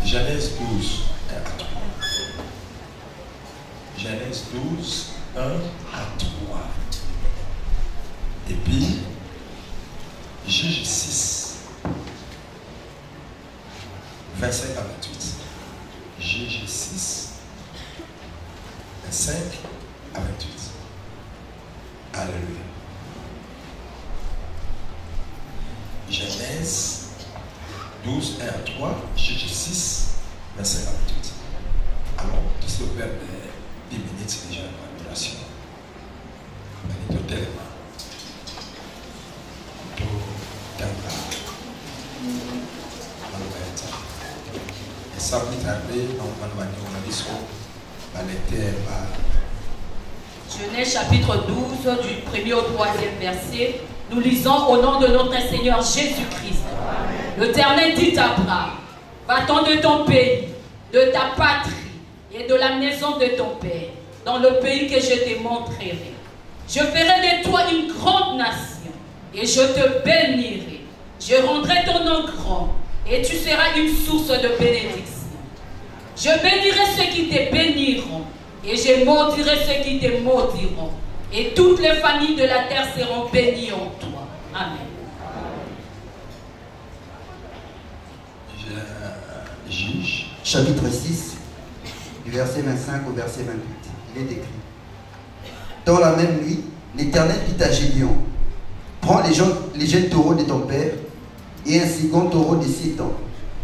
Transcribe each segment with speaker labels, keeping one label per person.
Speaker 1: Genèse 12, 1 à 3. Genèse 12, 1 à 3. Et puis, Juge 6, 25 à 28. Juge 6, 25 à 28. Alléluia. Genèse 12, 1 à 3, Juge 6, 25 à 28. Alors, tout ce verbe 10 minutes, c'est déjà une adoration. Mais tellement.
Speaker 2: Genèse chapitre 12 du 1er au 3e verset. Nous lisons au nom de notre Seigneur Jésus-Christ. L'Éternel dit à Abraham, va-t'en de ton pays, de ta patrie et de la maison de ton père, dans le pays que je te montrerai. Je ferai de toi une grande nation et je te bénirai. Je rendrai ton nom grand et tu seras une source de bénédiction. Je bénirai ceux qui te béniront et je maudirai ceux qui te maudiront. Et toutes les familles de la terre seront bénies en toi. Amen.
Speaker 1: Juge.
Speaker 3: Chapitre 6, du verset 25 au verset 28. Il est écrit. Dans la même nuit, l'Éternel dit à Gédéon, prends les jeunes taureaux de ton père et un second taureau de 7 ans.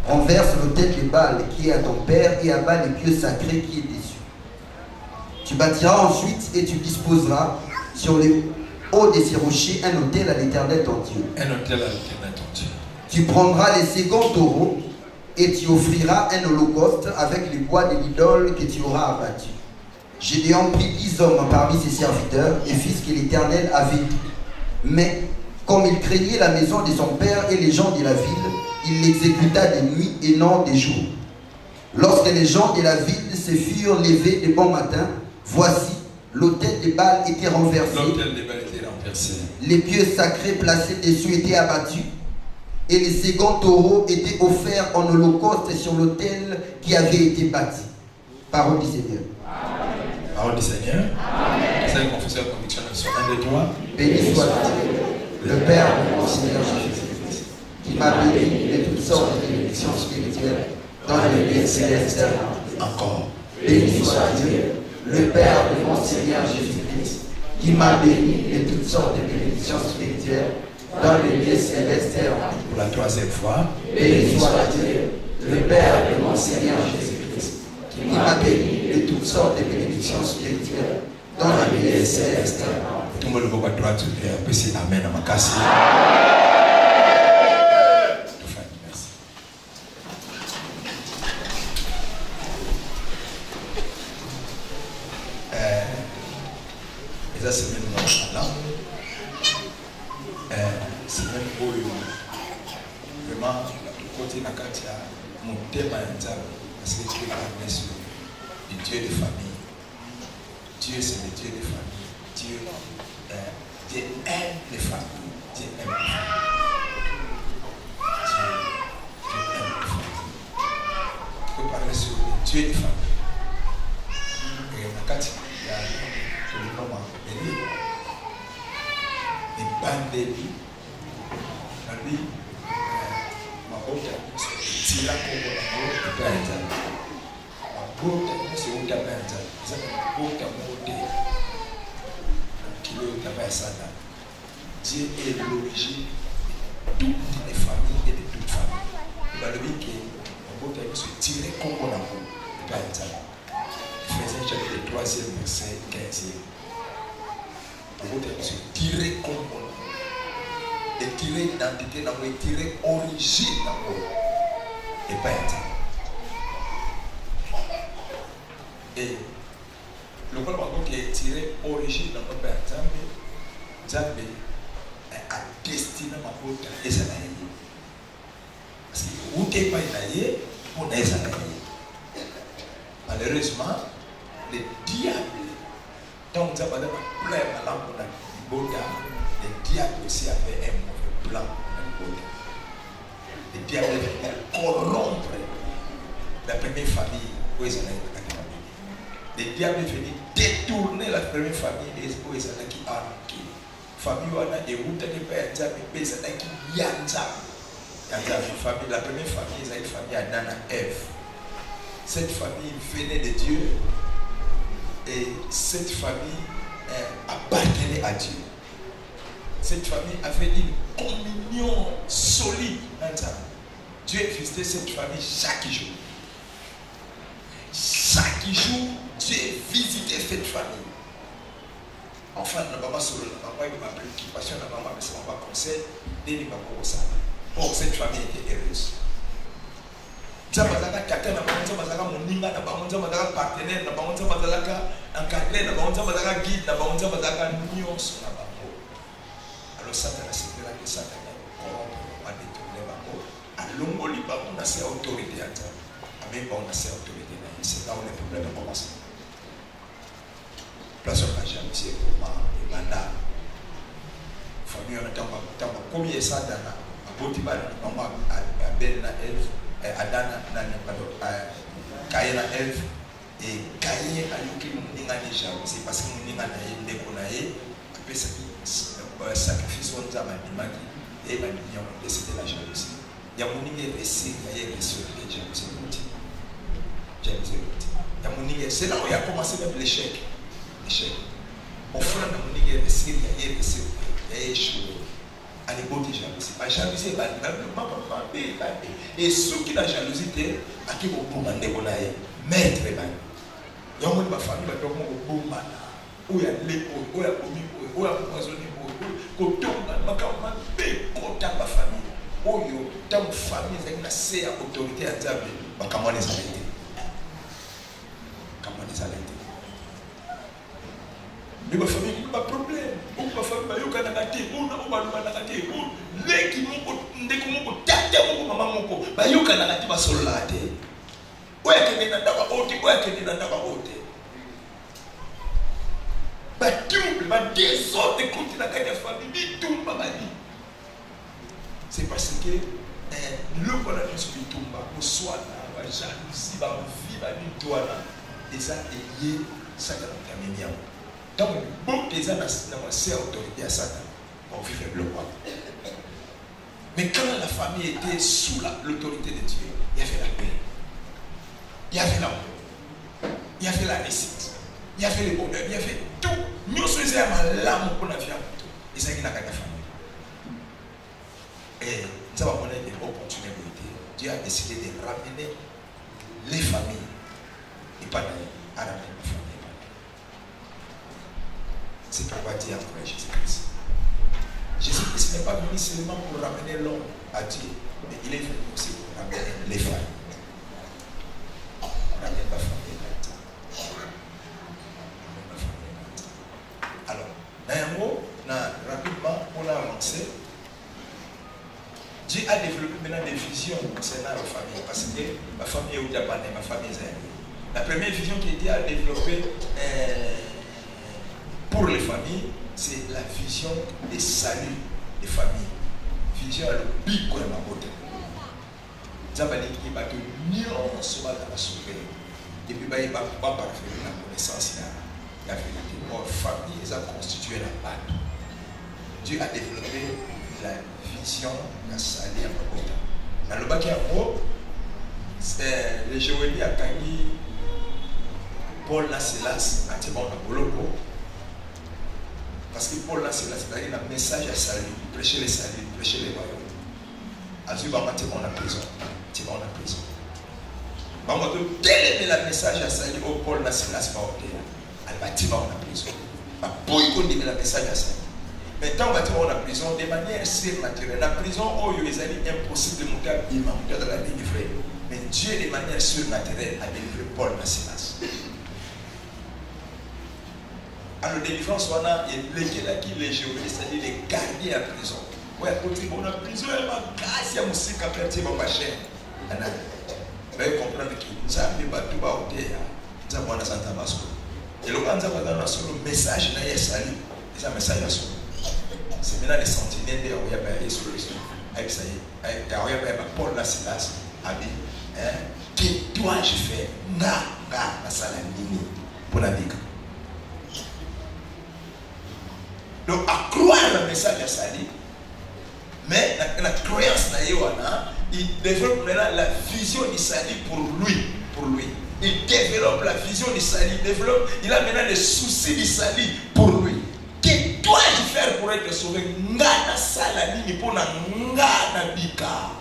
Speaker 3: Renverse l'autel de Baal qui est à ton père et abat les pieux sacrés qui est dessus. Tu bâtiras ensuite et tu disposeras sur les hauts de ces rochers un autel à l'Éternel ton Dieu.
Speaker 1: Un autel à l'Éternel ton Dieu.
Speaker 3: Tu prendras les seconds taureaux et tu offriras un holocauste avec les bois de l'idole que tu auras abattu. Gédéon prit 10 hommes parmi ses serviteurs et fit ce que l'Éternel avait dit. Mais comme il craignait la maison de son père et les gens de la ville, il l'exécuta de nuit et non de jour. Lorsque les gens de la ville se furent levés de bon matin, voici, l'autel de Baal était renversé.
Speaker 1: L'autel de Baal était renversé.
Speaker 3: Les pieux sacrés placés dessus étaient abattus. Et les seconds taureaux étaient offerts en holocauste sur l'autel qui avait été bâti. Parole du Seigneur.
Speaker 1: Amen. Parole du Seigneur. Amen. Vous avez confessé la conviction de son nom de toi.
Speaker 3: Béni soit Dieu, le Père de mon Seigneur Jésus-Christ, qui m'a béni de toutes sortes de bénédictions spirituelles dans les lieux célestes.
Speaker 1: Encore.
Speaker 3: Béni soit Dieu, le Père de mon Seigneur Jésus-Christ, qui m'a béni de toutes sortes de bénédictions spirituelles dans les lieux célestes.
Speaker 1: Pour la 3e fois.
Speaker 3: Béni soit Dieu, le Père de mon Seigneur Jésus-Christ, qui m'a béni de toutes sortes de bénédictions spirituelles dans les lieux célestes.
Speaker 1: Tout le monde va droit de Dieu. Amen. Merci. C'est même vraiment côté Nakatia, mon thème parce que tu es parlé sur le Dieu de famille. Dieu, c'est le Dieu de famille. Dieu aime les familles. Dieu aime les familles. Dieu aime les familles. Tu peux parler sur le Dieu de famille. Et Nakatia, il y a le moment béni. Les bandélis, la vie, ma botte, c'est là qu'on va ma botte, c'est où t'as bien ça. C'est ma botte, qui veut t'avoir ça là. Dieu est l'origine de toutes les familles et de toutes familles. Il va le dire que ma botte se tirer comme on a voulu. Pas ça. Ephésiens chapitre 3e verset 15e. Vous devez se tirer comme on et tirer identité dans le tirer origine dans le et pas être. Et le problème qui est tiré origine dans le père Zambé a destiné ma botte et ça n'a rien. Parce que où t'es pas inaillé, on est ça n'a rien. Malheureusement, le diable. Donc, nous avons un plan dans le Bouddha. Le diable aussi avait un mauvais plan dans le Bouddha. Le diable veut corrompre première famille où ils allaient. Le diable est venu détourner la première famille et où ils allaient qui arnaquer. Famille où on a des routes qui peuvent être mais ils allaient qui yanza. La première famille, c'est une famille Adam et Ève. Cette famille venait de Dieu et cette famille appartenait à Dieu. Cette famille avait une communion solide ensemble. Dieu visitait cette famille chaque jour. Chaque jour, Dieu visitait cette famille. Enfin, la maman solo, la maman, il m'a préoccupation, la maman, mais c'est mon conseil, il m'a conseillé. Or, cette famille était heureuse. Nzamazaka kaka na bango nzamazaka moninga na bango nzamazaka partenaire na bango nzamazaka encadré na bango nzamazaka guide na bango nzamazaka nyonso na bango. Alors Satan a sepelé que Satan a corrompre a détourné bango alongoli bango na ses autorités à Dieu. Amen bango na ses autorités na c'est là où les problèmes commencent. Place au jalousie pour moi et banda. Famille on attend combien ça dana aboti ba maman Abel na Ève Adana Caïn na Ève et Caïn a eu qui moninga ni jalousie parce que moninga na ye ndeko na ye après ça sacrifice on za mandimaki et bandimia on décide la jalousie ya moninga esi ya ye sur les jalousie ya moninga c'est là où il a commencé même l'échec offrande na moninga esi ya ye sur ya échoué à l'époque de jalousie. La jalousie est et ceux qui la jalousie étaient à qui vous commandez vous n'avez maître il y a une famille qui vous bomba où il y a l'épaule où il y a commis où il y a poisonné où il y a ma famille où il y a tant de familles qui ont assez autorité à dire comment les arrêter mais ma famille n'a pas de problème. Ma famille n'a pas de problème. C'est parce que le qu'on a mis sur le tomba, au soir, la jalousie, la vie, la vie, les a ayés, ça a été mis. Donc, beaucoup de gens n'ont pas autorité à Satan. On vivait le roi. Mais quand la famille était sous l'autorité de Dieu, il y avait la paix. Il y avait l'amour. Il y avait la réussite. Il y avait le bonheur. Il y avait tout. Nous sommes l'âme pour la vie. Et ça, il y a la famille. Et ça va prendre une opportunité. Dieu a décidé de ramener les familles. Et pas à ramener la famille. C'est pourquoi Dieu a envoyé Jésus-Christ. Jésus-Christ n'est pas venu seulement pour ramener l'homme à Dieu, mais il est venu aussi pour ramener les familles. Ramener la famille à Dieu. Alors, dans un mot, rapidement, on a avancé. Dieu a développé maintenant des visions concernant la famille, parce que ma famille est au Japon, ma famille est aimée. La première vision qui Dieu a développée pour les familles, c'est la vision des saluts des familles. Vision à l'oubli qu'on a voté. Zabali qui va te nuance dans la sauver. Et puis il va pas parfaire la connaissance la vérité. Or, famille, ils ont constitué la base. Dieu a développé la vision de la salut à Mabota. Dans le bac en haut, le Joëli a gagné Paul Naselas à Tibon Boloko. Parce que Paul Naselas a eu un message à salut, il prêchait les saluts, il prêchait les royaumes. Azuba Tibon en prison. Tibon en prison. Maman de quel est le message à salut au Paul Naselas va opérer. Elle va Tibon en prison. Ma boy qu'on dit le message à salut. Maintenant, on va dire en prison de manière surnaturelle. La prison, oh, il est impossible de monter à Bima, monter dans la ligne vraie. Mais Dieu, de manière surnaturelle, a délivré Paul Naselas. Alors, la délivrance, on a les géologues, c'est-à-dire les gardiens à prison. Oui, on a prison, elle m'a grâce, il y a aussi qu'à faire ma chaîne. Vous allez comprendre que nous avons battu à hauteur, nous avons un Santa Masco. Et le quand nous avons un message, il y a un salut, il y a un message à soi. C'est maintenant les sentinelles de Aouyaba solution. Avec ça y est, avec Aouyaba Paul Naselas, Abi, qui tout dois-je faire? Na salamini pour la vie. Donc, à croire le message de Sali, mais la croyance d'Aïwana, il développe maintenant la vision de Sali pour lui. Il développe la vision de Sali, il a maintenant les soucis de Sali pour lui. Que dois-je faire pour être sauvé? Ngana salamini pour la ngana bika.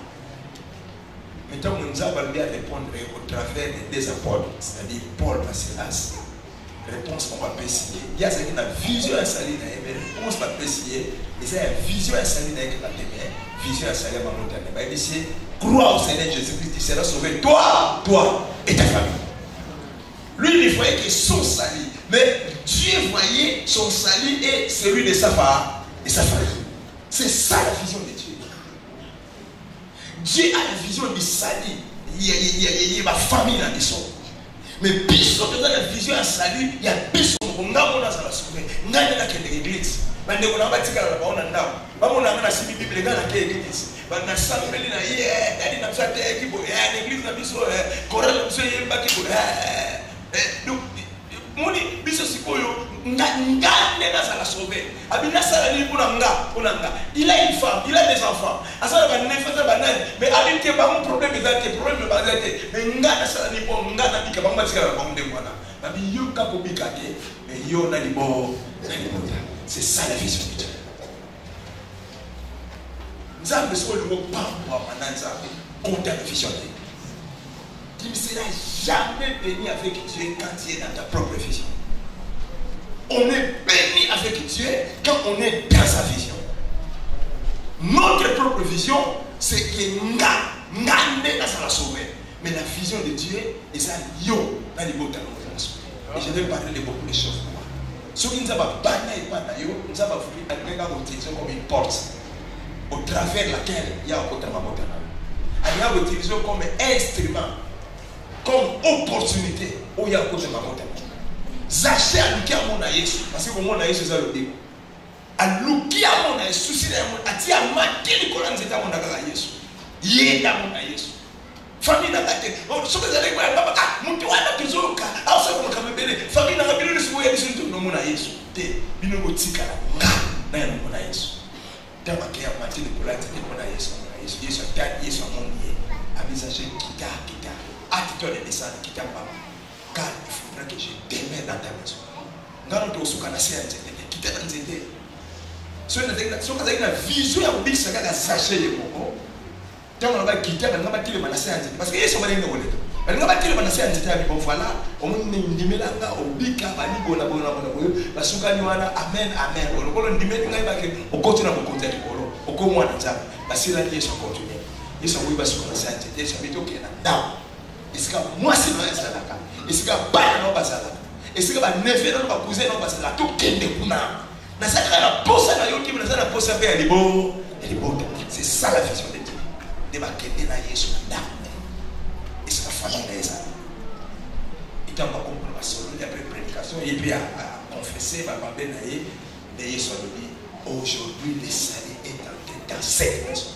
Speaker 1: Maintenant, nous allons bien répondre au travers des deux apôtres, c'est-à-dire Paul et Silas. Réponse qu'on va essayer. Il y a une vision à salir, mais réponse qu'on va essayer. Et c'est une vision à salir avec la première, vision à salir avec la montagne. Il dit, crois au Seigneur Jésus-Christ, tu seras sauvé, toi et ta famille. Lui, il voyait que son salut, mais Dieu voyait son salut et celui de sa famille. C'est ça la vision de Dieu. Dieu a la vision du salut. Il y a ma famille dans les sons. Mais biso dans la vision à salut, il y a biso ngamo na sala sauver. Ngane na kende église. Bande ko na batika na baona ndao. Bamona na sibi bible ngana ke église. Bana sambeli na ye, dadi na msate ekibo ya église na biso korala biso yemba kibo. Donc moni biso sikoyo ngane na sala sauver. Abina sala ni kuna nga. Il a une femme, il a des enfants. Asala ba nefa ba nani, mais abite ba mon problème ezate, problème ba ezate. Mais ngana sala ni po ngana bika ba matika na ba ndemwana. Babi yo ka ko bika ke, mais yo na libo. C'est ça la vision de Dieu. Nous avons besoin de ne pas contre la vision de Dieu. Tu ne seras jamais béni avec Dieu quand tu es dans ta propre vision. On est béni avec Dieu quand on est dans sa vision. Notre propre vision, c'est que nga ça sauver. Mais la vision de Dieu, c'est ça yo dans les beaux talents. Et je vais parler de beaucoup de choses. Ce qui nous a banni, nous avons voulu utiliser comme une porte au travers laquelle il y a un côté de ma montagne. Il y a utilisé comme instrument, comme opportunité où il y a un côté de ma montagne. Zaché à l'ouki à mon aïs, parce que mon aïs c'est ça le début. À l'ouki à mon aïs, souci de mon aïs, à ma télé colonne c'est à mon aïs. Il est à mon aïs. Famille n'a pas été. Ce que vous allez voir, papa, mon toit n'a plus au cas. Ah, ça vous me bébé. Famille n'a pas pu le souhaiter de ce que nous avons aïs. Té, bino botika la nga, na mon aïs. Tant que y a matin de pour la tête de mon aïs, Yesu a gagné son nom lié. Avisager kita. Attends de descendre kita papa. Car il faudra que je demeure dans ta maison. Ngano to suka na sia nzete, kita na nzete. So na une vision ya kubisa kaka sachet le moko. Tant on va quitter dans ma télé na sia nzete parce que yeso balinga wole. Balinga ba télé na sia nzete ya bon voilà, on ndimelanga obika bani bona basuka ni wana amen. Olokolo ndimeli ngai ba ke okoti na bokonza likolo. Okomwa na nzaba. Basila yeso continue. Yeso oui basuka na sia nzete, yeso bitoke na dawa. Esika mwasi na ezalaka. Esika bana na bazalaka. Esika ba neve na ba cousin na bazalaka. To kende kuna. Na saka na posa na yoki na saka posa pe ya libo. C'est ça la vision de Dieu. De ba kende na Yesu na dawa. Esika famille na ezalaka. Itam ba comprendre solo après prédication et puis à confesser ba bambe na ye de Yesu a dit aujourd'hui le salut est entré dans cette maison.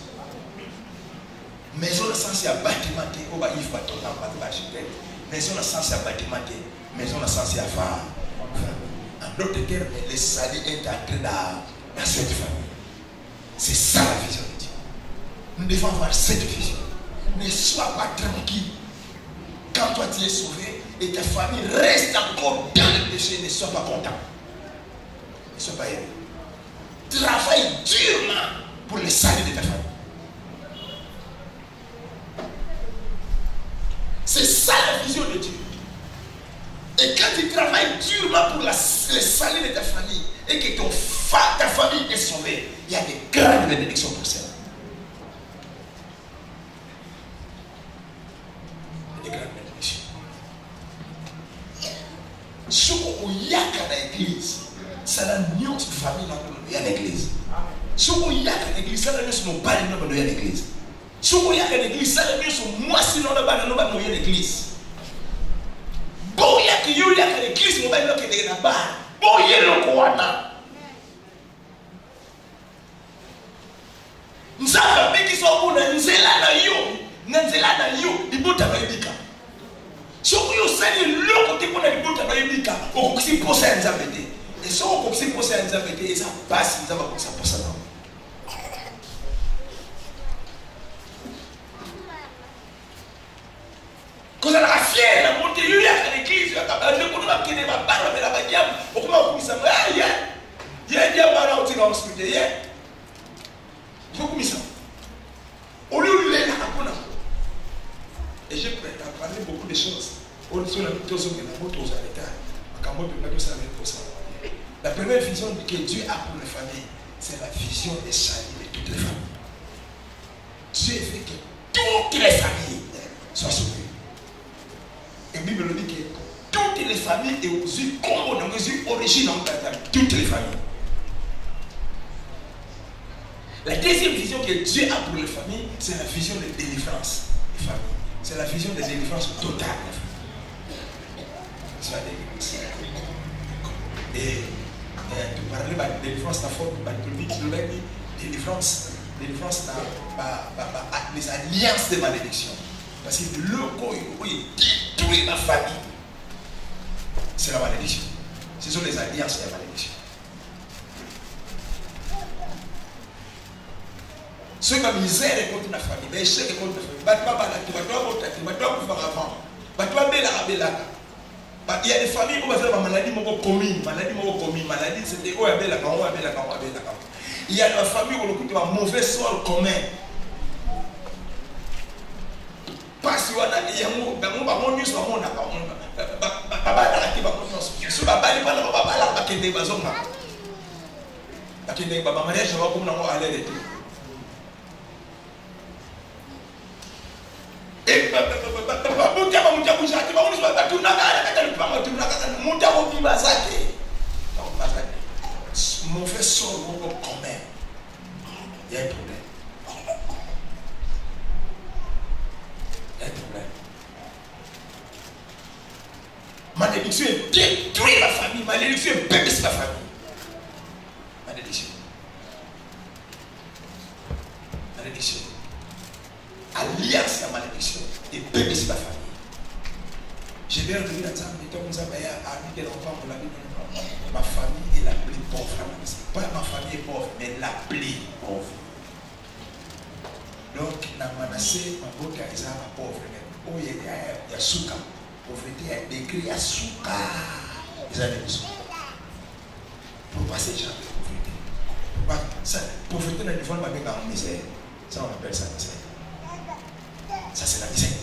Speaker 1: Maison dans le sens à bâtiment, on va y faire ton architecte. Maison dans le sens à bâtiment, maison dans le sens à faire. En d'autres termes, le salut est entré dans cette famille. C'est ça la vision de Dieu. Nous devons avoir cette vision. Ne sois pas tranquille. Quand toi tu es sauvé et ta famille reste encore dans le péché, ne sois pas content. Ne sois pas aimé. Travaille durement pour le salut de ta famille. C'est ça la vision de Dieu. Et quand tu travailles durement pour le salut de ta famille et que ta famille est sauvée, il y a des grandes bénédictions pour cela. Des grandes bénédictions. Ce qu'on y a dans l'église, c'est la nuance de famille dans l'église. Ce qu'on y a dans l'église, c'est la nuance de pas dans l'église. Si vous y a l'église, ça veut dire que moi, si nous n'avons pas l'église. Bon, il y a l'église, nous n'avons pas l'église. Bon, il y a le Kouana. Nous avons fait qu'ils sont bons, nous sommes là, nous sommes là, nous sommes là, allez le côté qu'on a dit pour travailler au coxy pour ça nous embêter. Et si on coxy pour ça nous embêter, et ça passe, nous avons ça pour ça. Quand on a fier, la montée, il y a l'église, il y a le monde qui n'est pas barre, mais la bagarre, on commence à me dire, ah, il y a des barres qui sont hospitaliers. Il faut comme ça. Au lieu de l'air, et j'ai parlé beaucoup de choses. La première vision que Dieu a pour les familles, c'est la vision des saluts de toutes les familles. Dieu veut que toutes les familles soient sauvées. Et la Bible dit que toutes les familles et aussi comme dans les origines toutes les familles. La deuxième vision que Dieu a pour les familles, c'est la vision de délivrance des familles. C'est la vision de délivrance totale des familles. C'est la délivrance. Et tu parlais de délivrance, la forme de délivrance, les alliances de malédiction. Parce que le corps détruit la famille. C'est la malédiction. Ce sont les alliances de la malédiction. Ceux qui ont misère contre la famille, les échecs contre la famille, il y a des familles où on va faire une maladie commune, maladie c'était où il y a des familles où on a un mauvais sol commun. Parce que il y a un news au monde, mauvais sort commun. Il y a un problème. Il y a un problème. Malédiction détruit la famille. Malédiction baisse la famille. Malédiction. Malédiction. Alliance à malédiction et baisse la famille. Je vais revenir à ça, mais comme vous avez habité longtemps pour la vie, ma famille est la plus pauvre. Pas ma famille est pauvre, mais la plus pauvre. Donc, dans Manassé, ma boca est la pauvre. Oh, il y a Souka. Pauvreté a décrit à Souka. Ils ont dit ça. Pourquoi ces gens de pauvreté? Pauvreté dans le fond, on va misère. Ça, on appelle ça misère. Ça, c'est la misère.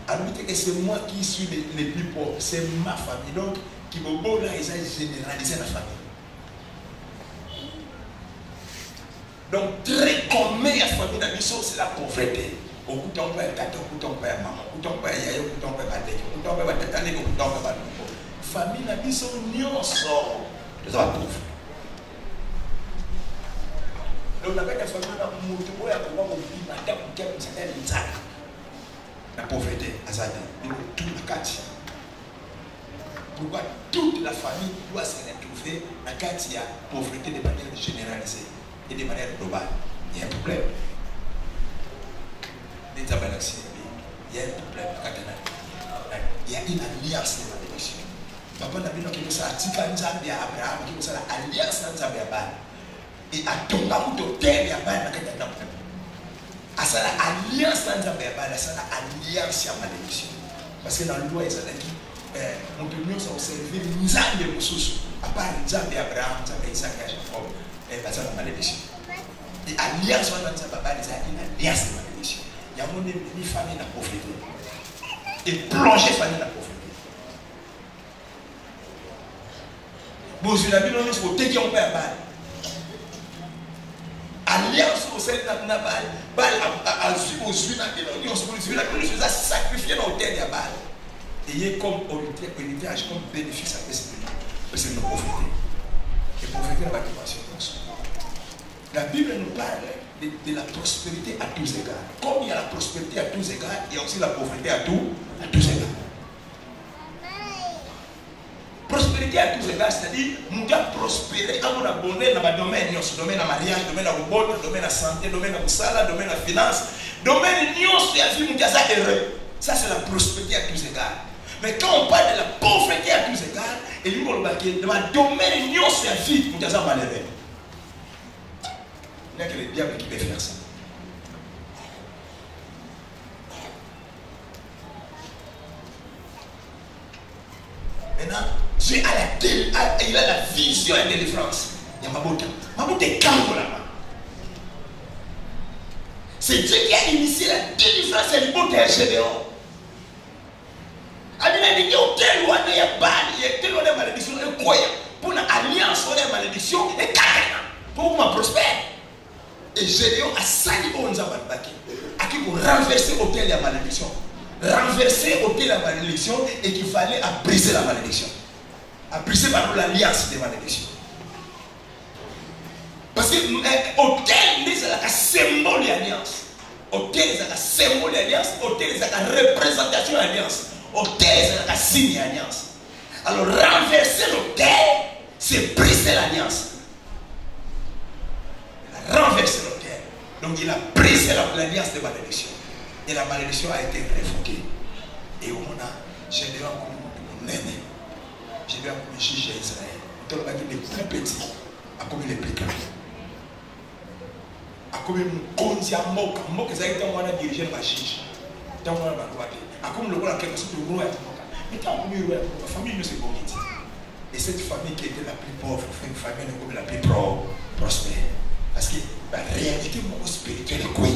Speaker 1: Alors que c'est moi qui suis les plus pauvres, c'est ma famille. Donc, qui me bon là, ils ont généralisé la famille. Donc, très commun à la famille d'Abisso, c'est la pauvreté. Au bout d'un peu, tata, au bout d'un peu, maman, au bout d'un peu, yaya, au bout d'un peu, badé, au bout d'un peu, badé, au bout d'un peu, badé. Famille d'Abisso, nous sommes les pauvres. Donc, la famille d'Abisso, la pauvreté, tout la quartier. Pourquoi toute la famille doit se retrouver dans le quartier à pauvreté de manière généralisée et de manière globale? Il y a un problème. Il y a un problème. Il y a une alliance de malédiction. Papa n'a pas dit que ça a tika Nzambi à Abraham, que ça a alliance Nzambi à Bal. Et à ton parcours de terre, à Bal, à ça l'alliance dans Nzambi à Bal, à ça l'alliance à malédiction. Parce que dans le loi, il s'est dit, on peut mieux s'observer Nzambi Moussous, à part Nzambi Abraham, Nzambi Isaac et Jacob, et à ça la malédiction. Et alliance dans Nzambi à Bal, c'est une alliance de malédiction. Il y a mon ennemi famille dans la pauvreté. Et plonger famille dans la pauvreté. Bon, je l'ai dit, on est pour te dire qu'on peut à Bal. Alliance au sein de la Bal, Bal a sacrifié dans le terre de Bal. Ayez comme héritage, comme bénéfice à ce pays. Parce que nous pauvreté. Et pauvreté n'a pas de dimension. La Bible nous parle de la prospérité à tous égards. Comme il y a la prospérité à tous égards, il y a aussi la pauvreté à tous égards. Prospérité à tous égards, c'est-à-dire, nous devons prospérer quand on a bonheur dans le domaine, domaine de mariage, domaine de bonheur, domaine de santé, domaine de salaire, domaine de finance, domaine de vie, nous devons heureux. Ça, c'est la prospérité à tous égards. Mais quand on parle de la pauvreté à tous égards, et lui, on va dire, dans le domaine, nous, c'est vite pour dire malheureux. Il n'y a que le diable qui peut faire ça. Maintenant, Dieu il a la vision et la délivrance. Il y a Mabota. Mabota est calme là-bas. C'est Dieu qui a initié la délivrance et le bon de Gédéon. Il dit tel loin il y a balle, tel loin de malédiction, et croyant pour une alliance ou une malédiction et carrément pour qu'on prospère. Et Gédéon a sali au Nzabaki, à qui pour renverser l'autel de la malédiction, renverser l'autel de la malédiction et qu'il fallait briser la malédiction, à briser par l'alliance des malédictions. Parce que l'autel c'est un symbole d'alliance, l'autel c'est un symbole d'alliance, l'autel c'est une représentation d'alliance. L'autel, c'est un signe d'alliance. Alors, renverser l'autel, c'est briser l'alliance. Il a renversé l'autel. Donc, il a brisé l'alliance de malédiction. Et la malédiction a été révoquée. Et on a Gédéon comme mon aîné. Gédéon comme juge d'Israël. On a dit les plus petits, a commis les plus grands. A commis un conti à Mok. Mok, ça a été un dirigé de la juge. Dans mon comme le roi quelque chose de roi. Mais quand on est la famille ne s'est pas quittée. Et cette famille qui était la plus pauvre, une famille comme la plus prospère. Parce que la réalité spirituelle est quoi?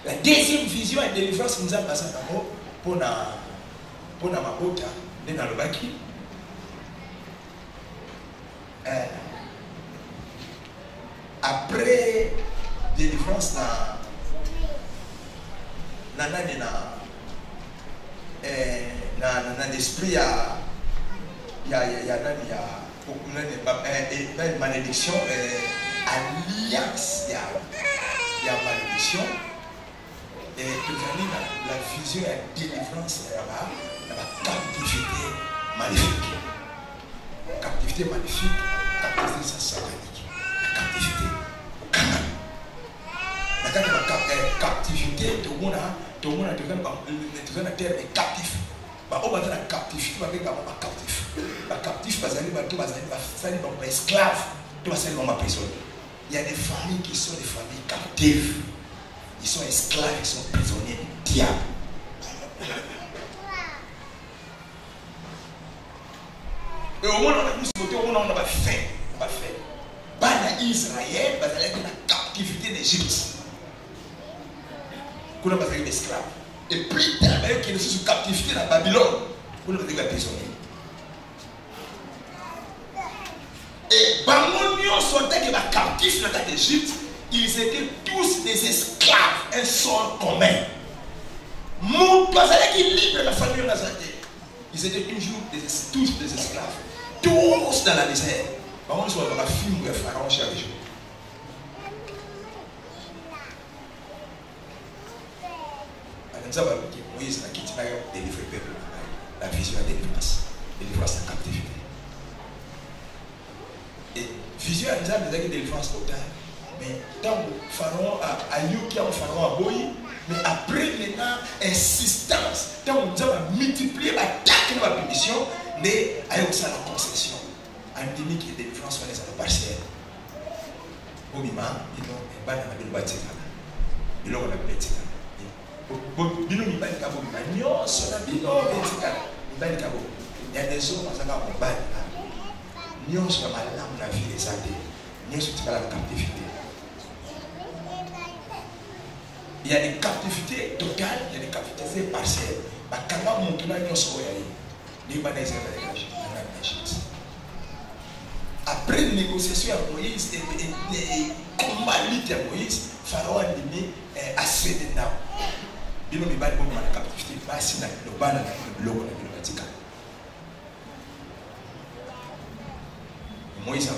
Speaker 1: La deuxième vision et délivrance nous a passé pour ma bota, dans le baki. Après délivrance dans l'esprit, il y a une malédiction, alliance, il y a malédiction, et la vision et la délivrance là-bas, la captivité maléfique. Captivité maléfique, captivité satanique, la captivité au Canaan. La captivité, tout le monde devient la terre est captif. On va dire la captivité, on va dire captif. La captif, c'est esclave, tout va être prison. Il y a des familles qui sont des familles captives. Ils sont esclaves, ils sont prisonniers du diable. Et au moins, on a fait. Bana Israël, va aller dans la captivité d'Égypte. Qu'on a pas fait d'esclaves. Et plus tard, qui est sous captivité dans Babylone, qu'on a fait des prisonniers. Et Bamonion sont des captifs dans l'Égypte, ils étaient tous des esclaves, un sol commun. Mon père qui libre la famille Nazareth, ils étaient tous des esclaves, tous dans la misère. Bamonion sont dans la film de Pharaon chaque jour. Moïse a quitté délivrer le peuple. La vision de délivrance. Délivrance en captivité. Et vision de délivrance totale. Mais quand Pharaon a eu qui a Pharaon a boyi, mais après maintenant, insistance, quand on a multiplié l'attaque de la permission, mais a eu aussi la concession. En demi qui est délivrance, on est à la partielle. Au moment, ils ont un ban à la bâtiment. Ils ont la bâtiment. Bino mi bali kabo mi banyo sona bino betika mi bali kabo ya deso masaka ko bali nyo so malamu na vie santé nyo so tika la captivité. Il y a des captivités totales, il y a des captivités partielles. Ba kanga muntu na nyo so ya ni bana Israël na Égypte. Après une négociation à Moïse et combat lutte à Moïse, Pharaon a dit à céder là. Bino mi bali bomo na captivité basi na lobana na biloko na bino batika. Moïse a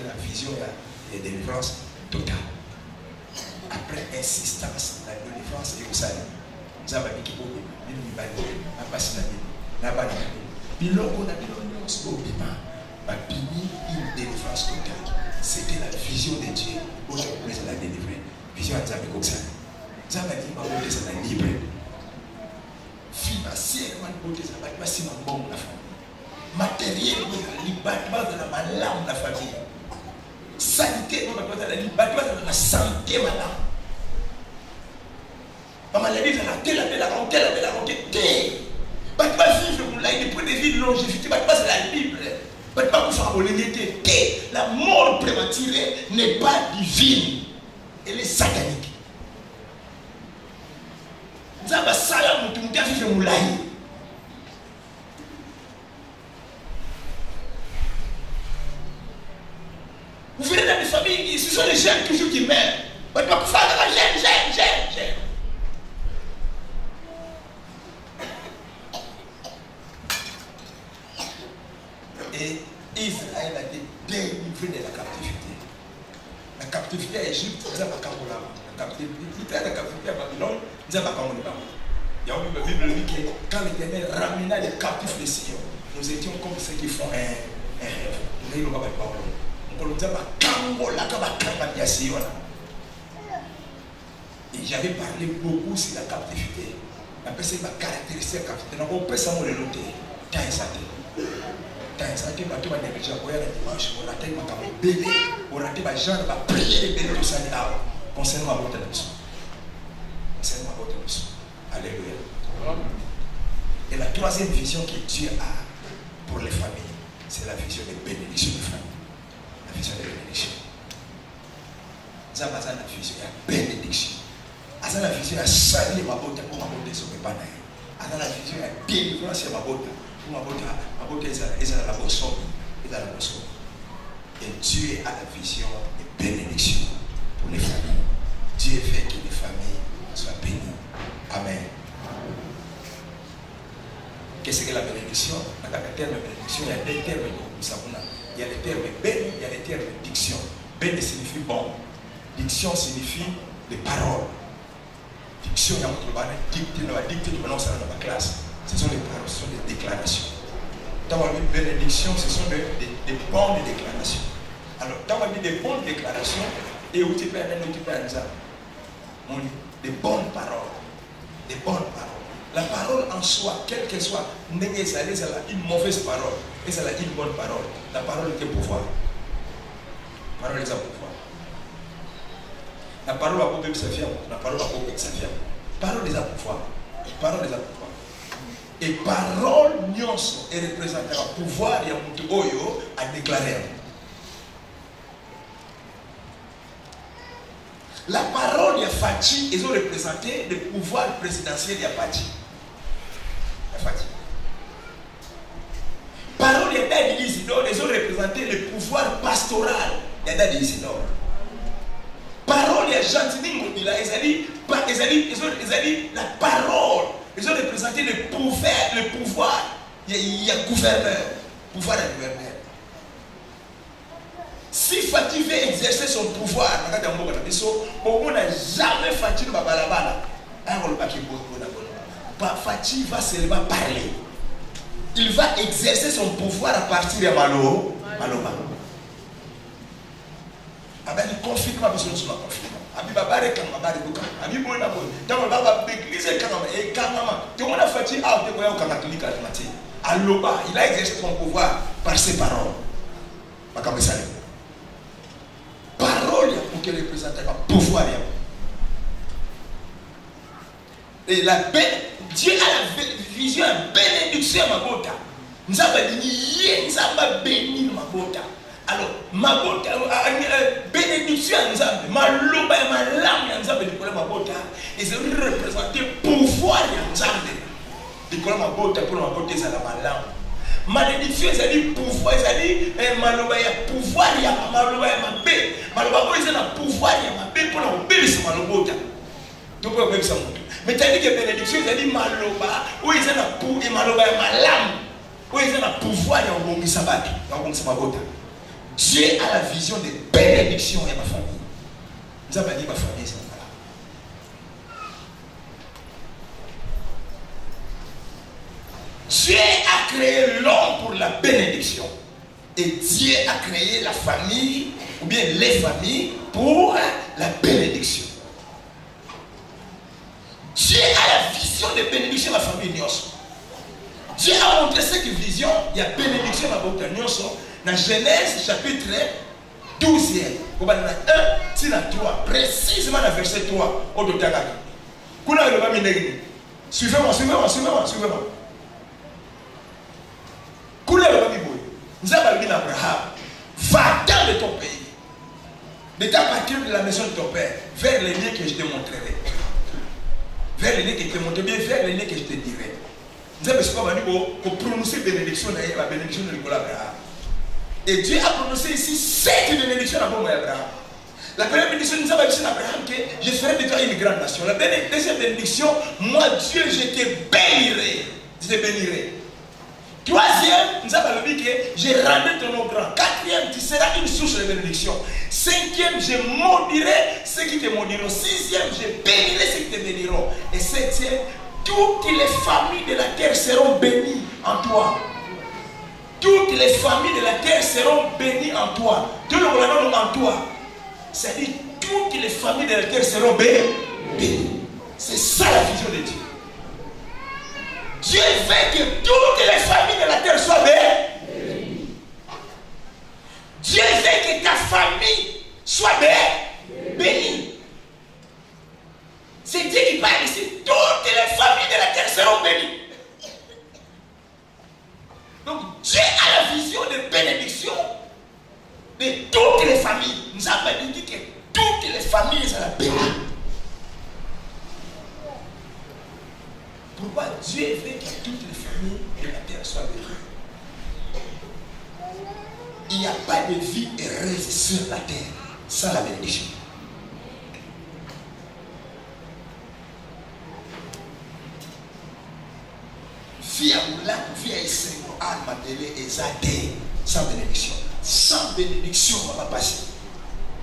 Speaker 1: la vision de délivrance totale. Après insistance la délivrance et aussi nzaba biki bomo bino mi bali na basi na bino na bana biloko na bino nyonso bima ba bini une délivrance totale. C'était la vision de Dieu pour la délivrer. Vision à Nzaba Koksa. Nzaba dit ma voix est libre. basi mambongo na famille. Matériel ni bâtiment de la malade la famille. Santé no bâtiment de la santé madame. La maladie de la telle bâtiment vivre pour la point de vue de longévité, bâtiment c'est la Bible. Bâtiment pour faire l'honnêteté. La mort prématurée n'est pas divine. Elle est satanique. Zaba sala mutumti afike mulai. Vous venez dans des familles, ce sont les jeunes toujours qui meurent. Mais pas faire la jeune. Et Israël a été délivré de la captivité. La captivité à Égypte, ils n'ont pas qu'à la captivité à Babylone, ils n'ont pas qu'à il y a une Bible qui dit que quand l'Éternel ramena les captifs de Sion, nous étions comme ceux qui font un rêve. Nous n'avons pas de parole. Et j'avais parlé beaucoup sur la captivité. La personne m'a caractérisé la captivité. Donc on peut savoir le noter. Tant et ça. Tant et ça. On va déjà voir le dimanche. On a tellement de bébé. On a tellement de gens qui vont prier les bébés tout ça. Concernant ma bonne émission. Concernant ma bonne émission. Alléluia. Et la troisième vision que Dieu a pour les familles, c'est la vision des bénédictions des familles. La vision des bénédictions. Nous avons la vision de la bénédiction. Nous avons la vision de saluer ma beauté pour ma beauté sur mes panneaux. Nous avons la vision de la délivrance sur ma beauté. Pour ma beauté, ils ont la boisson. Et Dieu a la vision des bénédictions pour les familles. Dieu fait que les familles soient bénies. Amen. Qu'est-ce que la bénédiction? Dans le terme bénédiction, il y a des termes. Il y a les termes béni, il y a les termes diction. Béni signifie bon. Diction signifie les paroles. Diction, il y a un dicté de dans ma classe. Ce sont les paroles, ce sont des déclarations. Dans la bénédiction, ce sont des bonnes déclarations. Alors, dans la vie des bonnes déclarations, et où tu peux aller, des bonnes paroles. Des bonnes paroles. La parole en soi, quelle qu'elle soit, elle a une mauvaise parole et elle a une bonne parole. La parole est pouvoir. La parole est pouvoir. La parole a pouvoir, ça vient. La parole a pouvoir, ça vient. Parole est pouvoir. Parole est pouvoir. Et parole, nyonso, est représenté un pouvoir et un mutu oyo à déclarer. La parole de Fachi, ils ont représenté le pouvoir présidentiel de Fachi. Parole de Dadi Isidore, ils ont représenté le pouvoir pastoral de Dadi Isidore. Parole de Jantini Mobila, ils ont dit la parole, ils ont représenté le pouvoir, il y a gouverneur, pouvoir de gouverneur. Si Fachi veut exercer son pouvoir, on n'a jamais Fachi de Babalabala. Fachi va seulement parler. Il va exercer son pouvoir à partir de Malo. Il conflit ma besoin de son conflit. Abi babare kan babare buka. Abi boy na boy. Dans baba église kan et kanama. Tout le monde a Fachi a de quoi catholique matin. Aloba, il a exercé son pouvoir par ses paroles. Parole pour qu'elle représente le pouvoir. Et Dieu a la vision de bénédiction à ma bota. Nous avons béni ma bota. Alors, ma bota, bénédiction à nous avons, ma loba et ma lame, nous avons décollé ma bota. Et c'est représenter pouvoir à nous avons décollé ma bota pour ma bota, c'est la lame. Malédiction, c'est-à-dire pouvoir, c'est-à-dire maloba ya pouvoir ya maloba ya mabe. Maloba ko c'est na pouvoir ya mabe pour na obéir sur malobota. Tu peux même ça monter. Mais tu as dit que bénédiction, c'est-à-dire maloba, où ils ont na pour et maloba ya malam. Où ils ont na pouvoir ya obongi sabati, ya obongi sabota. Dieu a la vision de bénédiction et ma famille. Nous avons dit ma famille c'est là. Dieu a créé l'homme pour la bénédiction. Et Dieu a créé la famille, ou bien les familles, pour la bénédiction. Dieu a la vision de bénédiction de la famille. Dieu a montré cette vision, il y a bénédiction dans votre union. Dans Genèse chapitre 12e, 1, 3, précisément dans verset 3, au Dotagaki. Suivez-moi, suivez-moi, suivez-moi, suivez-moi. Nous avons dit à Abraham, va-t'en de ton pays, de ta partir de la maison de ton père, vers les lieux que je te montrerai. Vers les lieux que je te montrerai, bien vers les lieux que je te dirai. Nous avons dit pour prononcer bénédiction, la bénédiction de Nicolas Abraham. Et Dieu a prononcé ici 7 bénédictions à Abraham. La première bénédiction, nous avons dit à Abraham que je ferai de toi une grande nation. La deuxième bénédiction, moi Dieu, je te bénirai. Je te bénirai. Troisième, nous avons dit que je rendrai ton nom grand. Quatrième, tu seras une source de bénédiction. Cinquième, je maudirai ceux qui te maudiront. Sixième, je bénirai ceux qui te béniront. Et septième, toutes les familles de la terre seront bénies en toi. Toutes les familles de la terre seront bénies en toi. Dieu le voit en toi. C'est-à-dire, toutes les familles de la terre seront bénies. C'est ça la vision de Dieu. Dieu veut que toutes les familles de la terre soient bénies. Dieu veut que ta famille soit bénie. C'est Dieu qui parle ici. Toutes les familles de la terre seront bénies. Donc Dieu a la vision de bénédiction de toutes les familles. Nous avons dit que toutes les familles sont bénies. Pourquoi Dieu veut que toutes les familles de la terre soient bénies? Il n'y a pas de vie heureuse sur la terre sans la bénédiction. Vie à Moula, vie à Issengo, à Mabélé et Zadé, sans bénédiction. Sans bénédiction, on va passer.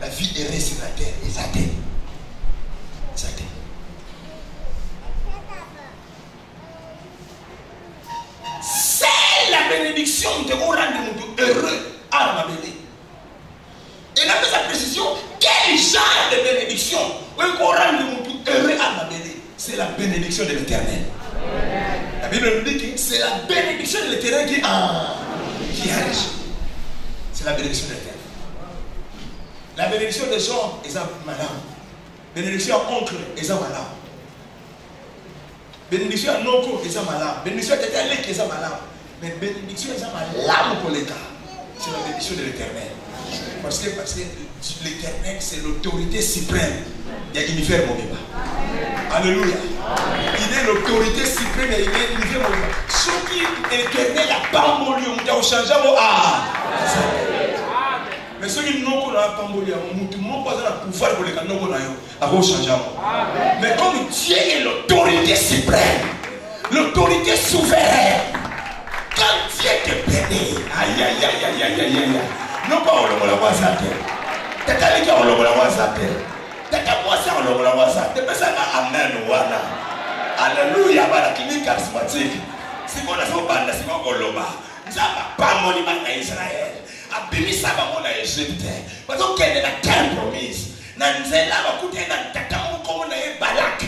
Speaker 1: La vie heureuse sur la terre est Zadé. Zadé. C'est la bénédiction qui vous rend heureux à Mabélé. Et là, sa précision, quel genre de bénédiction vous rend heureux à Mabélé? C'est la bénédiction de l'Éternel. La Bible nous dit que c'est la bénédiction de l'Éternel qui arrive. C'est la bénédiction de l'Éternel. La bénédiction des gens est malade. Bénédiction à oncle est malade. Bénédiction à non-oncle est malade. Bénédiction à l'Éternel est malade. Mais bénédiction est malade pour l'État. C'est la bénédiction de l'Éternel. Parce que l'Éternel, c'est l'autorité suprême. Il y a l'univers mon débat. Alléluia. Il est l'autorité suprême et il est l'univers mon débat. Ce qui est l'Éternel n'a pas mouru, on a changé mais ceux qui n'ont pas mouru, on n'a pas le pouvoir pour les canaux à changer. Mais comme Dieu est l'autorité suprême, l'autorité souveraine, quand Dieu te bénit, aïe aïe aïe aïe aïe aïe aïe. Non pas on le voit ça. T'as qu'à dire on le voit ça. T'as qu'à voir ça on le voit ça. T'es pas ça amen voilà. Alléluia voilà qui est charismatique. Si on a fait bande si on koloba. Ça va pas moni na Israël. Abimi ça va mon na Égypte. Parce que quelle est la terre promise. Na nzela ba kutena tatamu comme na Balak.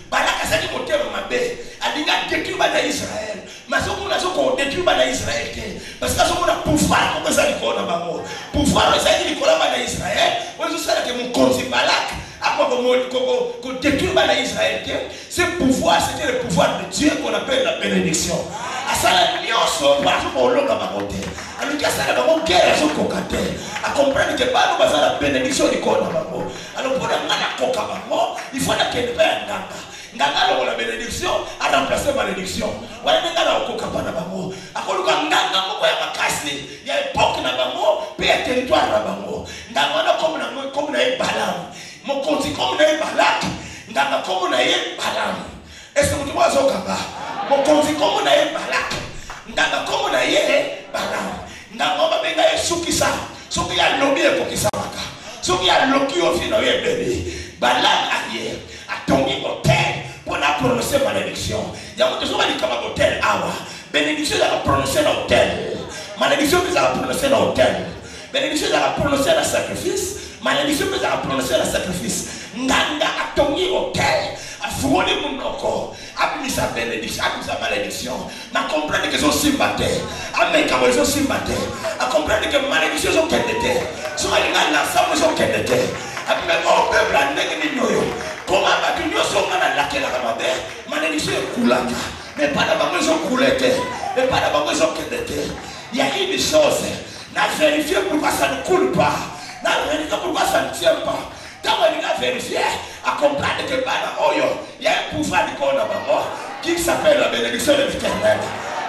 Speaker 1: Balak asali motema mabe. Adinga détruire na Israël. Mais ce qu'on a qu'on détruit na Israël parce que on a pouvoir comme ça il na bango. Pouvoir ça il kola na Israël. Moi je sais que mon compte Balak après qu'on détruit na Israël. Ce pouvoir c'était le pouvoir de Dieu qu'on appelle la bénédiction. À ça la nyoso parce qu'on l'a bango. Alors que ça la bango guerre sur kokate. À comprendre que pas nous la bénédiction du corps na bango. Alors pour la ngana koka bango, il faut la qu'elle va nganga. Nganga la bénédiction a remplacé la malédiction. Voilà nganga okoka bana bango. Akoluka nganga moko ya makasi. Ya époque na bango, pe ya territoire na bango. Nganga na comme na Balaam. Mon konti comme na Balak. Nganga comme na Balaam. Est-ce que vous voyez ça kanga? Mon konti comme na Balak. Nganga comme na Balaam. Nganga ba benga sukisa. Soki ya lobi e kokisa maka. Soki ya loki o fino ye bébé. Balak aye. Atongi hôtel pour la prononcer malédiction. Il y a beaucoup de gens qui ont hôtel. Bénédiction, ils ont prononcé dans l'hôtel. Malédiction, ils ont prononcé dans l'hôtel. Bénédiction, ils ont prononcé dans le sacrifice. Malédiction, ils ont prononcé dans le sacrifice. Nanga atongi hôtel. Afouoli mon corps. Abimisa sa bénédiction, à sa malédiction. À comprendre que son sympathie. À mettre comme son sympathie. À comprendre que malédiction sont qu'elle était. Son aliment l'ensemble sont qu'elle était. À même au peuple à n'importe comment va-t-il nous sommes dans laquelle la ramade. Malédiction est coulée. Mais pas d'abord ils ont coulé. Mais pas d'abord ils ont qu'elle était. Il y a une chose. N'a vérifié pourquoi ça ne coule pas. N'a vérifié pourquoi ça ne tient pas. Quand on a vérifié, à comprendre que il y a un pouvoir qui s'appelle la bénédiction de l'Éternel.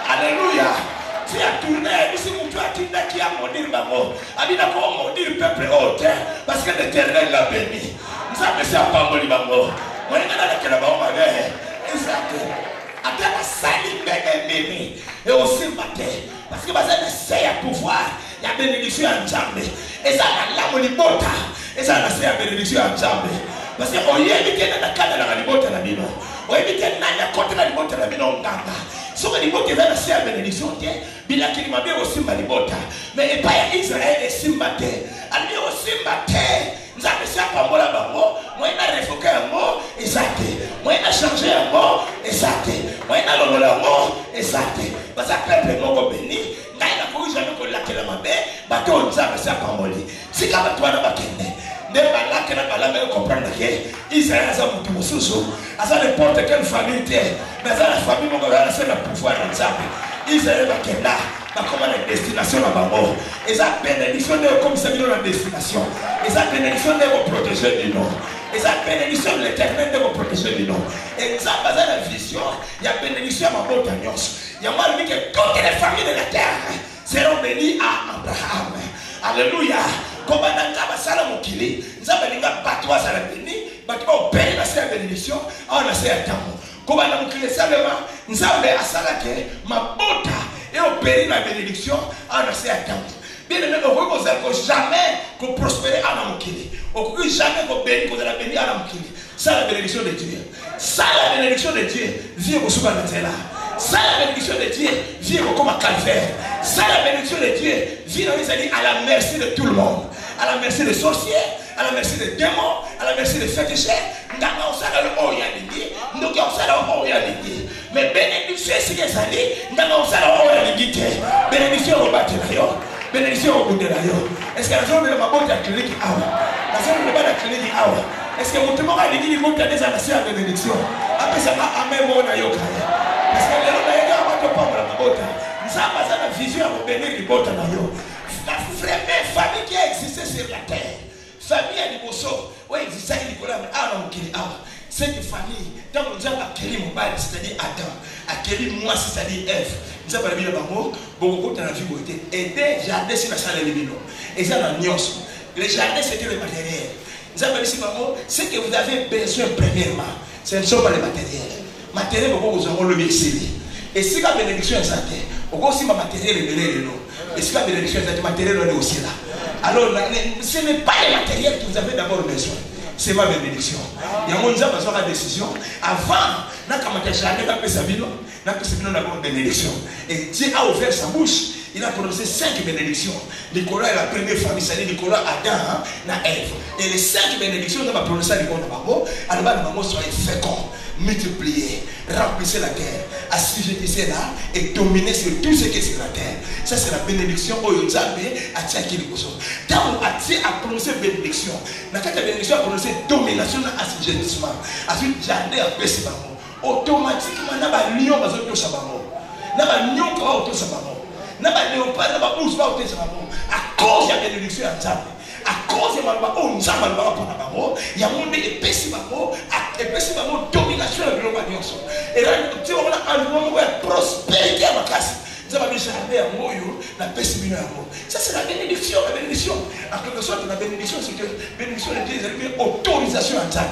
Speaker 1: Alléluia. Tu as tourné, ici, tu as tourné qui a maudit le maman. Abina comment maudit le peuple haute, parce que l'Éternel l'a béni. Nous avons fait un pambo de maman. On est dans la maman. Exact. Après la saline béni. Et aussi matin. Parce que ça essaie à pouvoir. Il y a bénédiction en jambe. Et ça, la monibota. Et ça, c'est la bénédiction en jambe. Parce que on y est évité dans la cadre de la libota la bino. On est évité dans la côte de la libota la bino en ganga. Si on libota dans la bénédiction, il a qui m'a bien aussi ma libota. Mais il pas Israël et Simbate. Ali aussi Mbate. Nous avons fait un peu la bango. Moi, il a révoqué un mot. Exact. Moi, il a changé un mot. Exact. Moi, il a l'honoré un mot. Exact. Parce que le peuple m'a béni. Il a couru jamais pour la qu'elle m'a bé. Bateau, nous avons fait un peu. Si quand toi, n'a pas qu'elle ne pas là que la même comprendre que Israël a un peu de n'importe quelle famille, mais à la famille, on va faire le pouvoir de Zambie. Israël va qu'elle là, comme la destination à Babo. Et ça bénédiction de comme ça la destination. Et ça bénédiction de vous protéger du nom. Et ça bénédiction de l'Éternel de vous protéger du nom. Et ça, dans la vision, il y a bénédiction à Babo Tagnos. Il y a moi dit que toutes les familles de la terre seront bénies à Abraham. Alléluia. Comme on a sala mokili, nous avons dit batwa sala béni, batwa opéré la sala bénédiction, on a sala tambo. Comme on a mokili salema, nous avons dit sala que ma bota et opéré la bénédiction, on a sala tambo. Bien aimé, on ne peut jamais qu'on prospère à la mokili. On ne peut jamais qu'on bénisse qu'on la béni à la mokili. Ça la bénédiction de Dieu. Ça la bénédiction de Dieu. Viens au Soubanatela. Ça la bénédiction de Dieu. Viens comme à Calvaire. Ça la bénédiction de Dieu. Viens à la merci de tout le monde. À la merci des sorciers, à la merci des démons, à la merci des féticheurs. Mais bénédiction, c'est que ça dit. Bénédiction au bâtiment. Bénédiction au bout de la yo. Est-ce que la zone de la mabote a créé qui a? La zone de la créé qui a? Est-ce que mon témoin a dit qu'il monte à des années à bénédiction? Après ça va à même mon ayo. Parce que les gens n'ont pas de la mabote. Nous avons la vision à bénir les bottes à yo. La vraie famille qui a existé sur la terre. Famille à Liboso. Oui, existait à Nicolas, mais à l'homme cette famille, tant que nous avons acquéri mon bail, c'est-à-dire Adam, acquéri moi, c'est-à-dire Ève, nous avons mis le bango, beaucoup de la vie ont été aidés, jardin sur la salle de l'Ibino. Et ça, dans Nyos, les jardins, c'était le matériel. Nous avons dit, ce que vous avez besoin, premièrement, ce ne sont pas les matériels. Matériel, vous aurez le mixer. Et si la bénédiction est santé, vous aussi ma matériel est belé. Et si la bénédiction est santé, matériel est aussi là. Alors, ce n'est pas les matériels que vous avez d'abord besoin. C'est ma bénédiction. Il y a un monde qui a besoin de décision. Avant, n'a une bénédiction. Et Dieu a ouvert sa bouche. Il a prononcé 5 bénédictions. Nicolas est la première famille, c'est-à-dire Nicolas, Adam, Ève. Et les 5 bénédictions, on va prononcer à Nicolas Maman. Alors, Maman soyez féconds, multipliez, remplissez la terre, assujettissez là et dominez sur tout ce qui est sur la terre. Ça, c'est la bénédiction au Yonzambe à Tchaki Liboso. Tant qu'on a prononcé bénédiction, la bénédiction a prononcé domination et assujettissement. Ensuite, jardin à baisser Maman. Automatiquement, on a un lion dans le Sabamo. On a un lion qui va au Sabamo. On a un léopard qui va au Sabamo. À cause de la bénédiction à Tchaki. À cause de il y a un monde épaissi domination de l'organisation. Et là, tu as un prospérité à ma classe. Nous avons jardin à Moyo, la pessimine à Moyo. Ça, c'est la bénédiction. La bénédiction. En quelque sorte, la bénédiction, c'est que la bénédiction de Dieu, c'est autorisation à ça.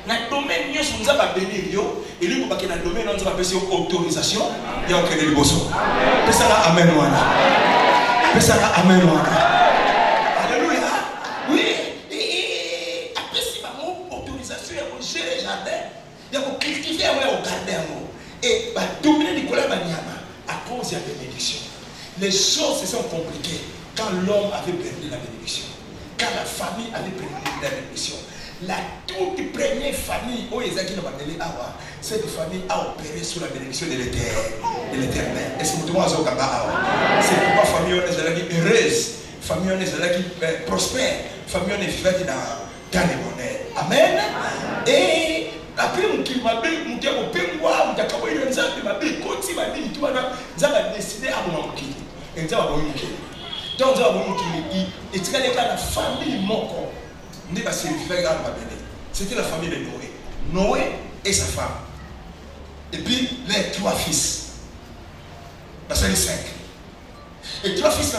Speaker 1: Dans le domaine, nous avons béni, et lui, dans le domaine, nous avons autorisation. Il y a aucun ébosso. Pessara, amen. Pessara, amen. Il y a cultiver au gardien et dominer Nicolas Banyama à cause de la bénédiction. Les choses se sont compliquées quand l'homme avait perdu la bénédiction, quand la famille avait perdu la bénédiction, la toute première famille, cette famille a opéré sous la bénédiction de l'Éternel. Est-ce que vous avez c'est pourquoi la famille est heureuse, la famille est prospère, la famille est vivante dans les monnaies. Amen. Et après, on a décidé à donc, la famille Moko, c'était la famille de Noé. Noé et sa femme. Et puis les 3 fils. Parce que les 5. Et 3 fils,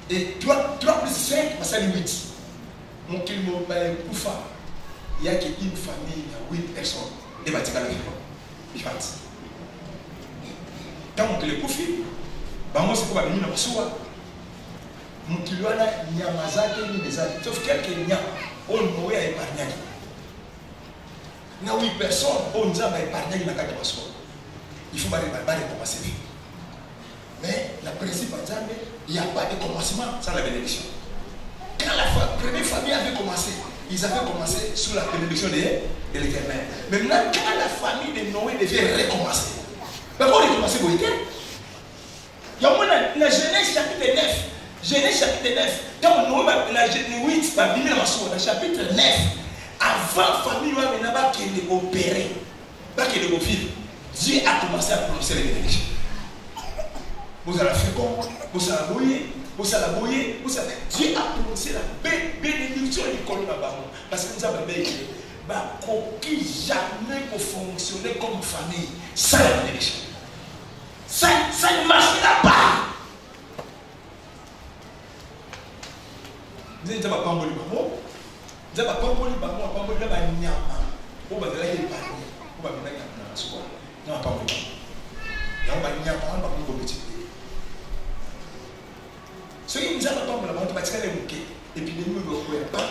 Speaker 1: et 3 plus 5, c'est 8. Mon il y a une famille, il y a 8 personnes. Et bah, tu vas le vivre. Quand on te le confie, moi c'est quoi la soie. Mon kilo a nyamazake ni des autres. Sauf quelques nyam, on Noé a épargné. Il y a 8 personnes, on nous a épargné dans la soie. Il faut pas commencer. Mais la principe, il n'y a pas de commencement sans la bénédiction. Quand la première famille avait commencé, ils avaient commencé sous la bénédiction de l'Éternel. Maintenant, quand la famille de Noé devait recommencer, mais quand on recommencer, il y a la Genèse chapitre 9. Genèse chapitre 9. Quand Noé, la Genèse 8, la chapitre 9, avant la famille qui opérer, qui vivre, Dieu a commencé à prononcer les bénédictions. Vous allez faire comme, vous allez bouiller. Dieu a prononcé la bénédiction du colon là-bas. Parce que nous avons dit, qu'il jamais pour fonctionner comme famille sans la bénédiction. Ça ne marchera pas. Vous n'avez pas de bambou. Vous n'avez pas de bambou. Vous n'avez pas de nyama. Vous n'avez pas de nyama. Vous n'avez pas de nyama. Vous n'avez pas de nyama. Vous n'avez pas de nyama. Ce qui nous a pas de la montre, parce qu'elle est moquée. Et puis, les murs ne pouvaient pas.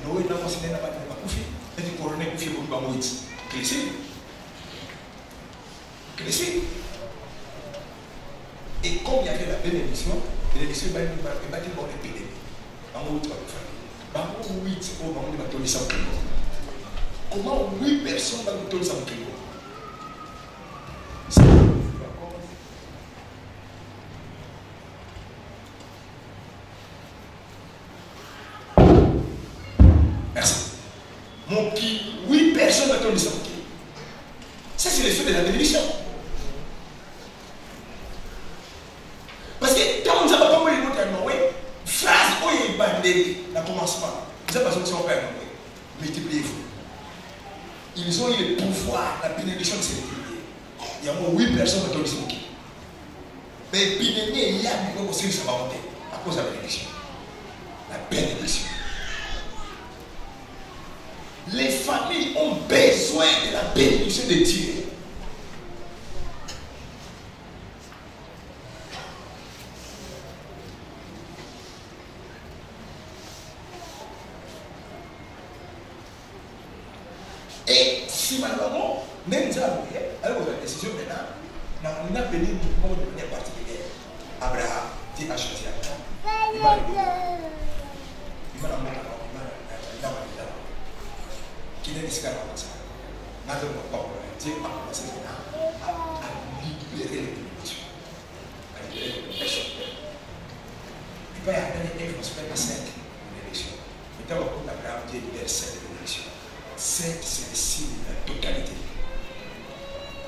Speaker 1: Noé n'a pas signé la bataille. Et puis, couronné pour faire pour Moïse. Clécy. Et comme il y avait la bénédiction va battre pour l'épidémie. Comment 8 personnes vont nous donner ça? Merci. Mon qui, 8 personnes vont donner ça. Ça, c'est l'effet de la bénédiction. Parce que quand on ne sait pas comment il est Noé, phrase où il est bandé, le commencement, vous savez pas ce que c'est Père Noé. Multipliez-vous. Ils ont eu le pouvoir, la bénédiction de ces multiplier. Il y a au moins 8 personnes qui ont dit mais l'épidémie, il y a des choses qui sont montées à cause de la bénédiction. La bénédiction. Les familles ont besoin de la bénédiction de Dieu. Et si malheureusement, même ça, alors la décision maintenant, on a béni de manière particulière. Abraham dit à choisir. Il va qui n'est pas comme ça. Madame pas Dieu a commencé à libérer les bénédictions. À libérer les bénédictions. Il va y avoir des événements qui sont 5 bénédictions. Maintenant, on a Abraham Dieu libère 7 bénédictions. 7, c'est le signe de la totalité.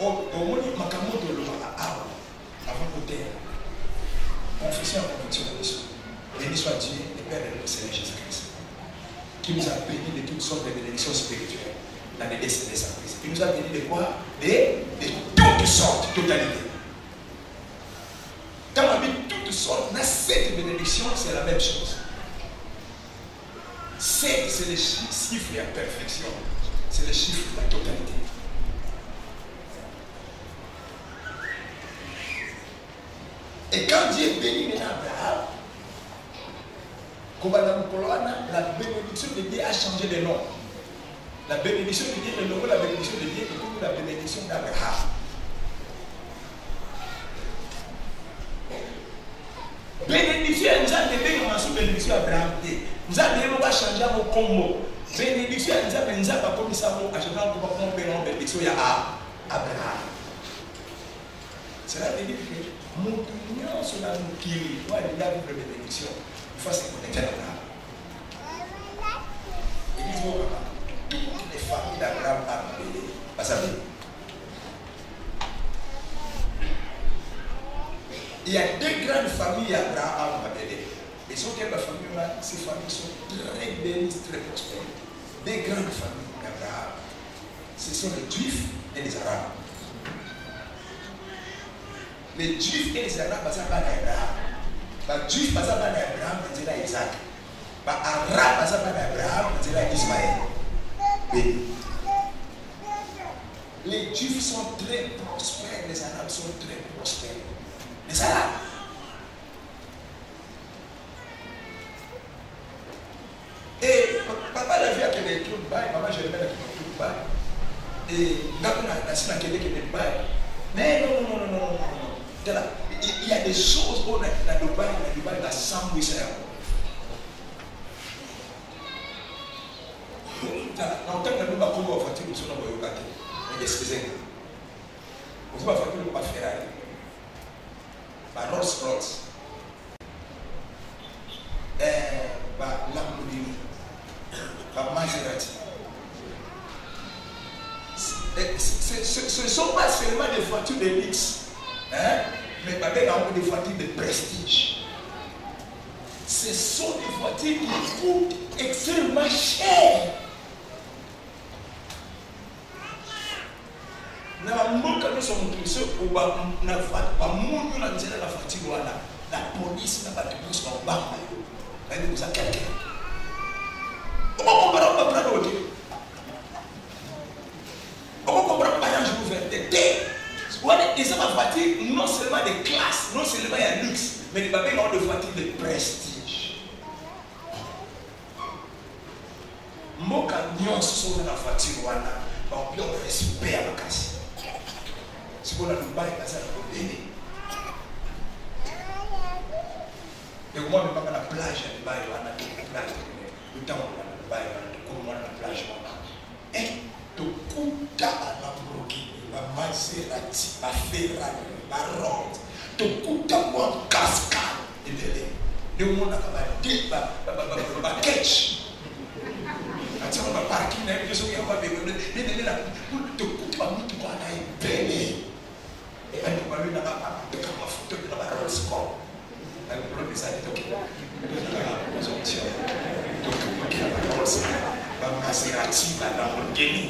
Speaker 1: Au moment où Makamoto le voit avant le terre, confession en conviction de l'issue. Béni soit Dieu, le Père de notre Seigneur Jésus-Christ, qui nous a bénis de toutes sortes de bénédictions spirituelles dans les décennies sans Christ. Il nous a bénis de quoi? De toutes sortes, totalité. Quand on dit toutes sortes, dans cette bénédiction, c'est la même chose. 7, c'est le chiffre de la perfection. C'est le chiffre de la totalité. Et quand Dieu bénit Abraham, la bénédiction de Dieu a changé de nom. La bénédiction de Dieu est nommée la bénédiction de Dieu et comme la bénédiction d'Abraham. Bénédiction bénédiction Abraham. Nous avons changé mon combo. Bénédiction, nous avons pas comme ça, à chaque fois qu'on peut faire bénédiction Abraham. Cela veut dire que mon union sur la mouille, doit aller là pour la bénédiction. Il faut se connecter à Abraham. Et dis-moi, toutes les familles d'Abraham ont appelé. Pas ça. Il y a deux grandes familles d'Abraham à Bélé. Et ce que la famille, ces familles sont très belles, très prospères. Deux grandes familles d'Abraham. Ce sont les Juifs et les Arabes. Les Juifs et les Arabes, ça va d'Abraham. Les Juifs, ça va d'Abraham, c'est là Isaac. Les Arabes, ça va d'Abraham, c'est là Ismaël. Oui. Les Juifs sont très prospères, les Arabes sont très prospères. Les Arabes. Et papa l'a vu à quelqu'un qui est bail, maman je l'ai vu à quelqu'un qui est bail. Et dans la scène à quelqu'un qui est bail. Mais non. Il y a des choses où la Dubaï, la Sambu, c'est dans le temps que nous avons fait voiture, nous sommes en voiture. Excusez-moi. Vous avez fait une Ferrari. Rolls-Royce. Lamborghini. Maserati. Ce ne sont pas seulement des voitures de luxe, hein, mais des voitures de prestige. Ce sont des voitures qui coûtent extrêmement cher. Na mboka nous sommes tous au bas, na monde na nzela la voiture wana, la police na pas tous en bas. Elle nous a quelqu'un. On comprend pas prendre OK. On comprend pas je vous fais. Voilà, ils sont en voiture non seulement de classe, non seulement il y a luxe, mais les babés ont des voitures de prestige. Mboka nyonso sont dans la voiture wana, on peut respect à la casse. Si vous avez Dubaï, ça va donner. Et moi, je vais à la plage à Dubaï, on a une plage. Le temps où on a Dubaï, on a la plage. Et tout coup à la Lamborghini, la Maserati, la Ferrari, la Rolls, tout coup à cascade et délai. Le monde a un catch. Ati on va parking na hiyo sio hapa bebe ndio la tukupa mtu kwa anaipele ndio kwa yule na kama mafuta na barabara score na problem sana toki ndio sio tukupa kwa Rolls ba Maserati na Lamborghini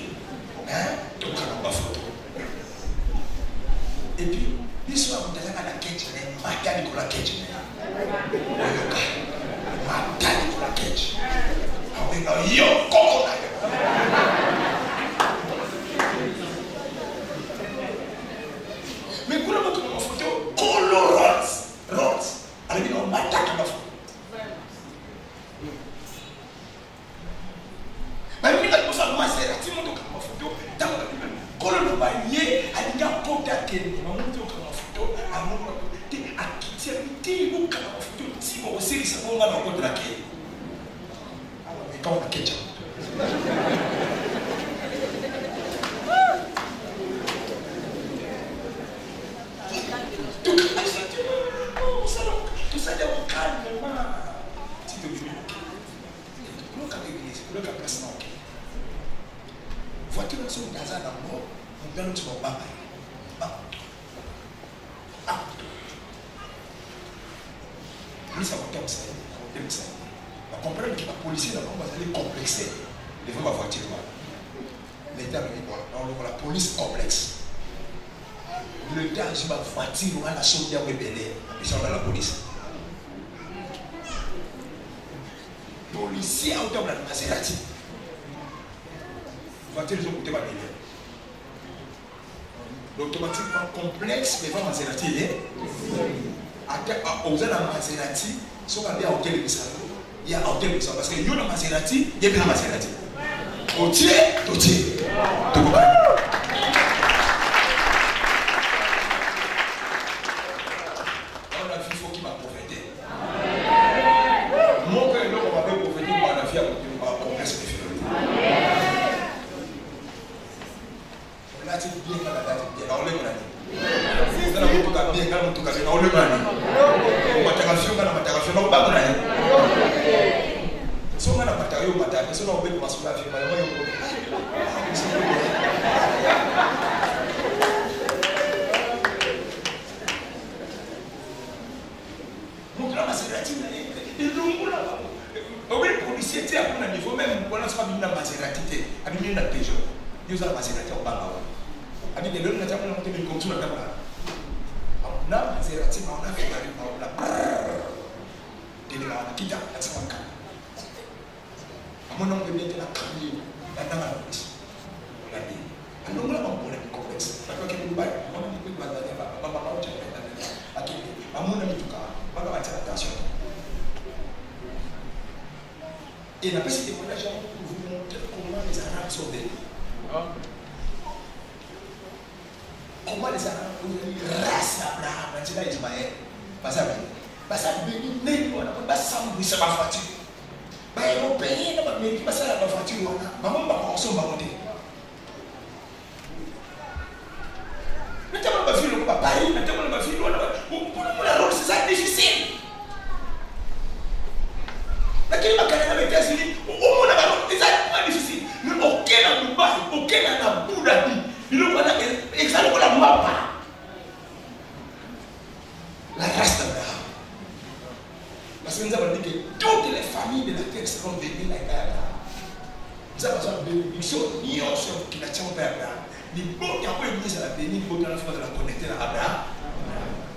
Speaker 1: donc on va photo et puis l'histoire vous allez à la quête na magari kwa quête magari kwa quête yo coco mais kuna mtu na photo color rose alibi on mataka na photo mais mimi ndio kwa Maserati mtu kama photo tangu color no baie alinga kota keni mtu kama photo amungu akitia mtibu kama photo tibo osiri sabonga na kota keni quand on a ketchup. Tout ça est calmement. Si tu veux, le cas d'église, le cas personnel. Voiture sur le gazon d'abord, on peut nous dire bye. Lui, ça va comme ça. On comprend que les policiers vont aller complexer devant ma voiture. L'État me la police complexe. Le temps sur ma voiture, on a la soldat rebelle. Ils sont dans la police. Policiers en termes de Maserati. Voiture, ils ont coûté ma million. L'automatiquement complexe devant Maserati. Aux la Maserati, ils sont allés à hôtel de salon. Il y a un hôtel de salon. Parce que il y a un Maserati, il y a un Maserati. Otier. Tout le monde. On a vu, il faut qu'il m'a profité. Quand tu bien, quand la date est bien, on le prend. Quand la moto est bien, quand la moto est bien, on le prend. On va te faire quand la matériel, on va pas prendre. Si on a la matériel, on va te faire, si on a oublié de passer la vie, on va y aller. Donc là, c'est la team. Et nous, on va policier, tu sais, à un niveau même, on a soit mis dans la Maserati, à mis dans le Peugeot. Nous avons la Maserati au Bangladesh. À dire que l'homme n'a jamais monté une comme ça dans la table. On a la Maserati, on a fait la rue, on a dit la Kita, la Samanka. À mon nom de bien, la Camille, la Namaris. On a dit, à nous, on a un problème complexe. La quoi qu'il nous baille, on a dit que nous allons aller là, on va pas dire que à mon ami, en tout cas, on va attirer l'attention. Et la petite témoignage pour vous montrer comment les Arabes sont venus. Comment les Arabes ont venu race Abraham, Angela Ismaël, parce que béni, mais on a pas samedi, ça va faire. Les Européens n'ont pas mis ça à la voiture. Maman va commencer à monter. Mais tu n'as pas vu le Paris, mais tu n'as pas vu le rôle, c'est ça difficile. Lakini makanisa ya États-Unis, au monde a c'est difficile. Mais aucun n'a Dubaï, aucun n'a Abu Dhabi. Il nous voilà exactement la mapa. La race d'Abraham. Parce que nous avons dit que toutes les familles de la terre seront bénies like Abraham. Nous avons besoin de bénédiction, ni on se qui n'a tient pas Abraham. Les bons qui ont été à la béni, les bons qui ont fait de la connecter à Abraham.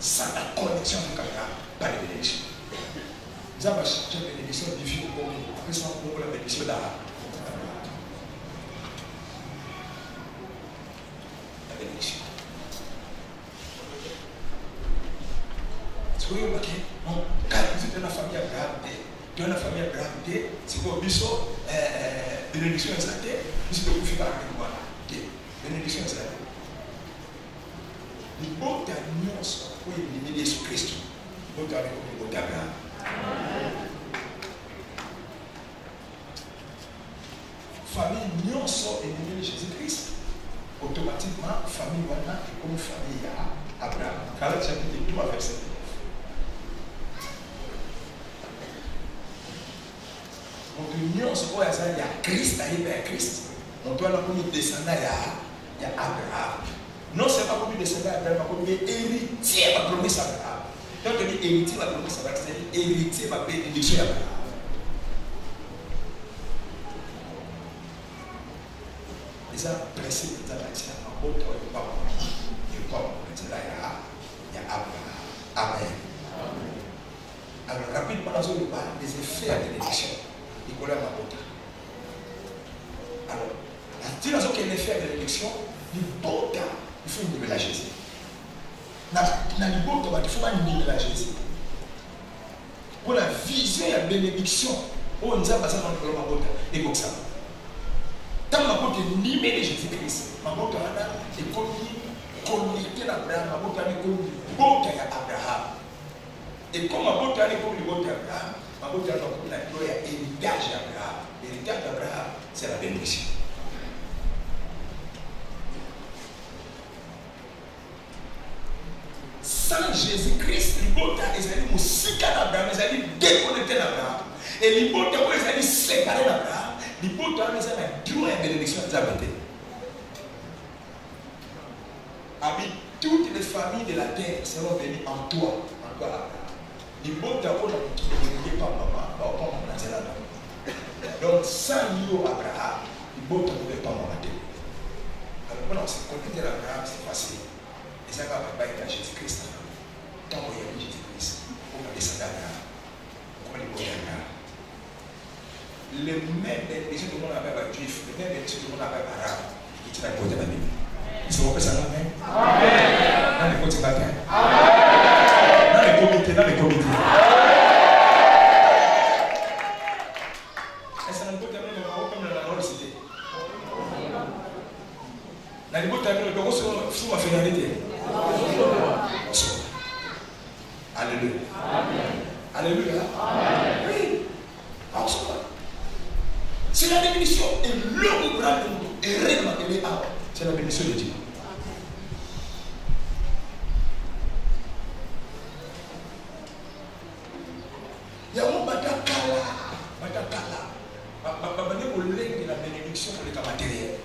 Speaker 1: Sans la connexion avec Abraham, pas de bénédiction. Nous avons cherché la bénédiction divine au monde. Après ça, on a la bénédiction d'Abraham. La bénédiction. C'est quoi, ok? Bon, quand vous êtes dans la famille Abraham, dans la famille Abraham, c'est quoi, biso, bénédiction exaltée, vous êtes au final avec moi. Bénédiction exaltée. Le bon terminus pour éliminer Jésus-Christ. Le bon terminus pour le bon d'Abraham. Famille nyonso éliminer Jésus-Christ. Automatiquement, famille wana est comme famille à Abraham. Galates chapitre 2, verset 9. Donc, nyonso il y a Christ, il y a Christ. On doit avoir comme descendant, il y a Abraham. Non seulement comme descendant d'Abraham, mais comme héritier de la promesse d'Abraham. Donc, on dit héritier de la promesse d'Abraham, c'est-à-dire héritier de la bénédiction d'Abraham. Les gens pressés de dire en haut, il n'y a Abraham. Amen. Alors, rapidement, nous allons parler des effets de la bénédiction. Nicolas Mabota. Alors, la direction qui est l'effet de l'élection, il faut une nouvelle Jésus. Dans le bon temps, il faut une nouvelle Jésus. Pour la vision et la bénédiction, on nous a passé dans le Mabota. Et comme ça. Tant que Mabota est limé de Jésus-Christ, Mabota est connecté à Abraham, Mabota est comme le bon Abraham. Et comme Mabota est comme le bon Abraham, Mabota est comme la gloire et l'héritage d'Abraham. L'héritage d'Abraham, c'est la bénédiction. Sans Jésus-Christ, l'ibota est allé moussika d'Abraham, est allé déconnecter d'Abraham. Et l'ibota est allé séparer d'Abraham. L'ibota est allé droit à la bénédiction d'Abraham. Avec toutes les familles de la terre seront venues en toi, Abraham. L'ibota est allé par maman, par maman. Donc, sans nous, Abraham, l'ibota ne pouvait pas m'attaquer. Alors, quand on s'est connecté à Abraham, c'est facile. Et ça va pas être à Jésus-Christ. Tant qu'il y a Jésus-Christ, on va descendre à Abraham. On va les voir à Abraham. Les mêmes bénédictions que l'on avait à Juif, les mêmes bénédictions que l'on avait à Arabe, ils sont à côté de la Bible. Ils sont représentés à Amen. Dans les côtés batailles. Dans les comités, dans les comités. Est-ce que nous pouvons terminer comme dans la rôle cité? Dans les côtés, nous pouvons sous ma finalité. Alléluia. Alléluia. Oui. C'est la bénédiction et le grand de nous est réellement élevé. C'est la bénédiction de Dieu. bénédiction pour les matériels.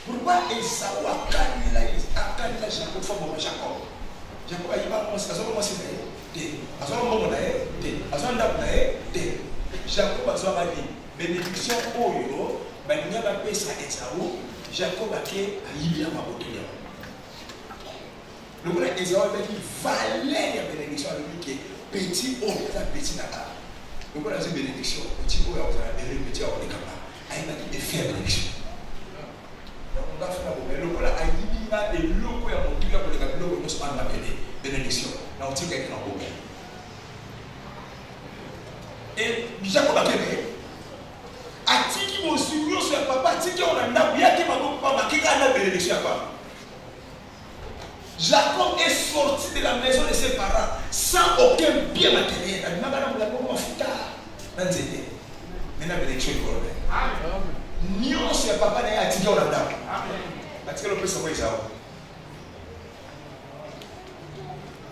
Speaker 1: Pourquoi Esaü a calmé la Jacob pour Jacob? Jacob a dit Jacob a dit bénédiction Oyo, Bania va payer ça Esaü, Jacob a dit Libya ma botoya. Le gars Esaü a dit valait la bénédiction à lui qui est petit Oyo, petit naka. Le gars a dit bénédiction, petit Oyo a dit petit Oyo de Kaba. Il m'a dit de faire bénédiction. On va faire la le gars a dit il y a des locaux à mon Dieu pour les gars nous sommes en bénédiction. Là on tient quelqu'un en haut. Et Jacob a dit Atiki mon suivre sur papa, Atiki on a nabia qui m'a pas qui a la bénédiction à papa. Jacob est sorti de la maison de ses parents sans aucun bien matériel. Il m'a pas dit mon fita. Nanzete. Maintenant bénédiction est correcte. Nion sur papa n'a Atiki on a nabia. Atiki le peut savoir ça.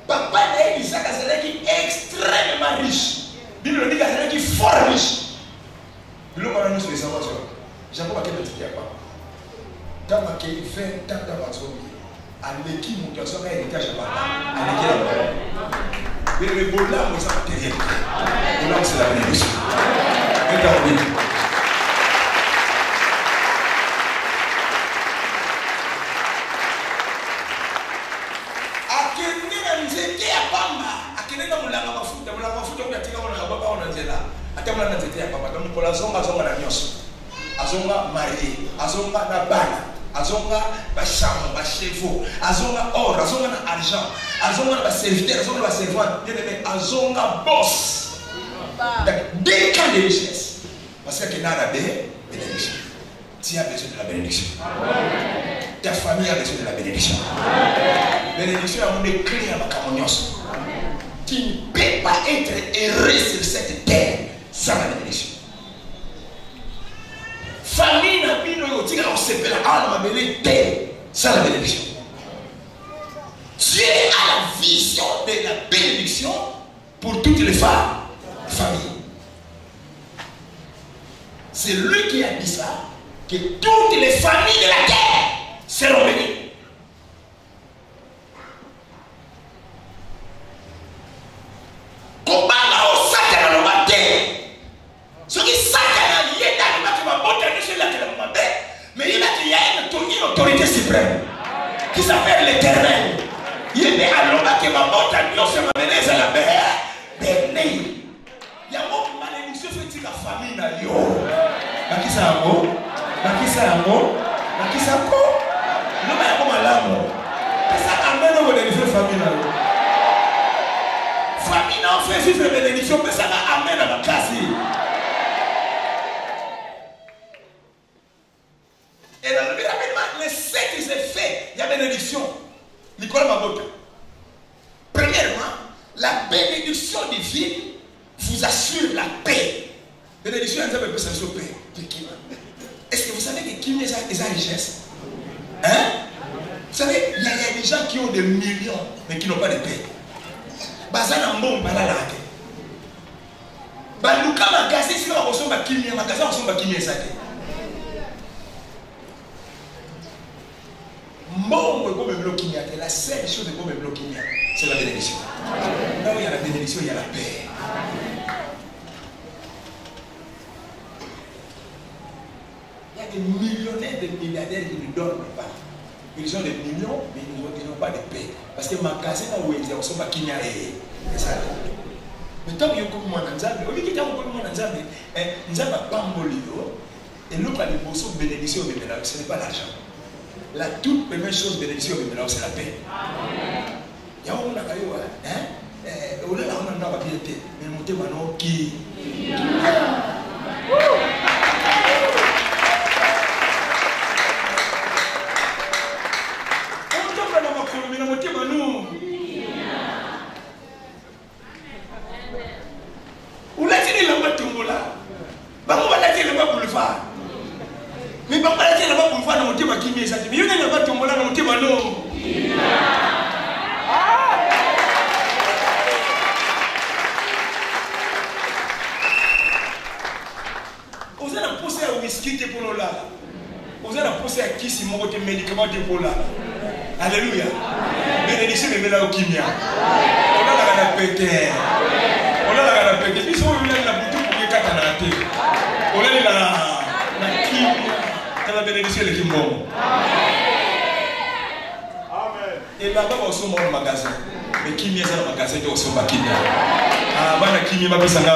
Speaker 1: Papa n'a Isaac qui est extrêmement riche. Bible dit qu'il est fort riche. Le monde nous savoir ça. Jacob a quel petit papa. Quand il y a 20 ans d'avancement, à l'équipe mon garçon a héritage à papa. À l'équipe. Mais le bon là, ça matériel. Le là c'est la bénédiction. Regardez. Akene na nzete ya pamba. Akene na mulanga mafuta unatika ona baba ona nzela. Atamla na nzete ya papa donc pour la zonga na nyonso. Azonga marié, azonga na bana, azonga ba chambre, ba chevaux, azonga or, azonga na argent, azonga na serviteur, azonga na servante, bien aimé, azonga boss. Des cas de richesse. Parce que n'a la bénédiction. Tu as besoin de la bénédiction. Ta famille a besoin de la bénédiction. Bénédiction est un écrit à ma camonios. Tu ne peux pas être heureux sur cette terre sans la bénédiction. Famille n'a pas eu de se la terre sans la bénédiction. Dieu a la vision de la bénédiction pour toutes les familles. C'est lui qui a dit ça, que toutes les familles de la terre seront bénies. Mais il y a une autorité suprême qui s'appelle l'Éternel. Il est à l'homme qui m'a montré à Dieu, c'est ma bénédiction à la bénédiction. Il y a une malédiction sur la famille. Qui c'est un mot? Qui c'est un mot? Qui c'est un mot? L'homme est comme un lame. Ça amène aux bénédictions famille. Famille n'a fait juste la bénédiction, mais ça amène à la classe. Et dans le rapidement, les 7 effets, il y a bénédiction. Nicolas Maboka. Premièrement, la bénédiction divine vous assure la paix. Bénédiction, elle peut s'assurer la paix. Est-ce que vous savez que qui est sa richesse? Hein? Vous savez, il y a des gens qui ont des millions, mais qui n'ont pas de paix. Bazana mbon balala. Baluka magasin, si on ressemble à Kimia, magasin ressemble à Kimia Sake. La seule chose de bon c'est la bénédiction. Là où il y a la bénédiction, il y a la paix. Il y a des millionnaires, des milliardaires qui ne dorment pas. Ils ont des millions, mais ils n'ont pas de paix. Parce que ma casse est où ils sont pas qui et ça. Mais tant que vous avez un Nzambe, au lieu de vous avez un Nzambe, Nzambe n'a pas molio. Et l'autre a des morceaux de bénédiction, ce n'est pas l'argent. La toute première chose bénédiction, c'est la paix. Il y a un monde qui a un papier, mais monter maintenant qui. Mais pas la télé là-bas pour voir dans mon thème qui m'est ça. Mais il y a là-bas tomber là dans mon thème non. biscuit pour l'ola. Vous avez posé à qui si mon côté médicament pour l'ola. Alléluia. Bénédiction de Mela Okimia. On a la pété. On a la pété. Puis on a la boutique pour les catanate. On a la kimia. La bénédiction de Kimbo. Et là-bas, on se met au magasin. Mais kimia, c'est le magasin qui est au sommet kimia. Ah, bah, la kimia va passer à la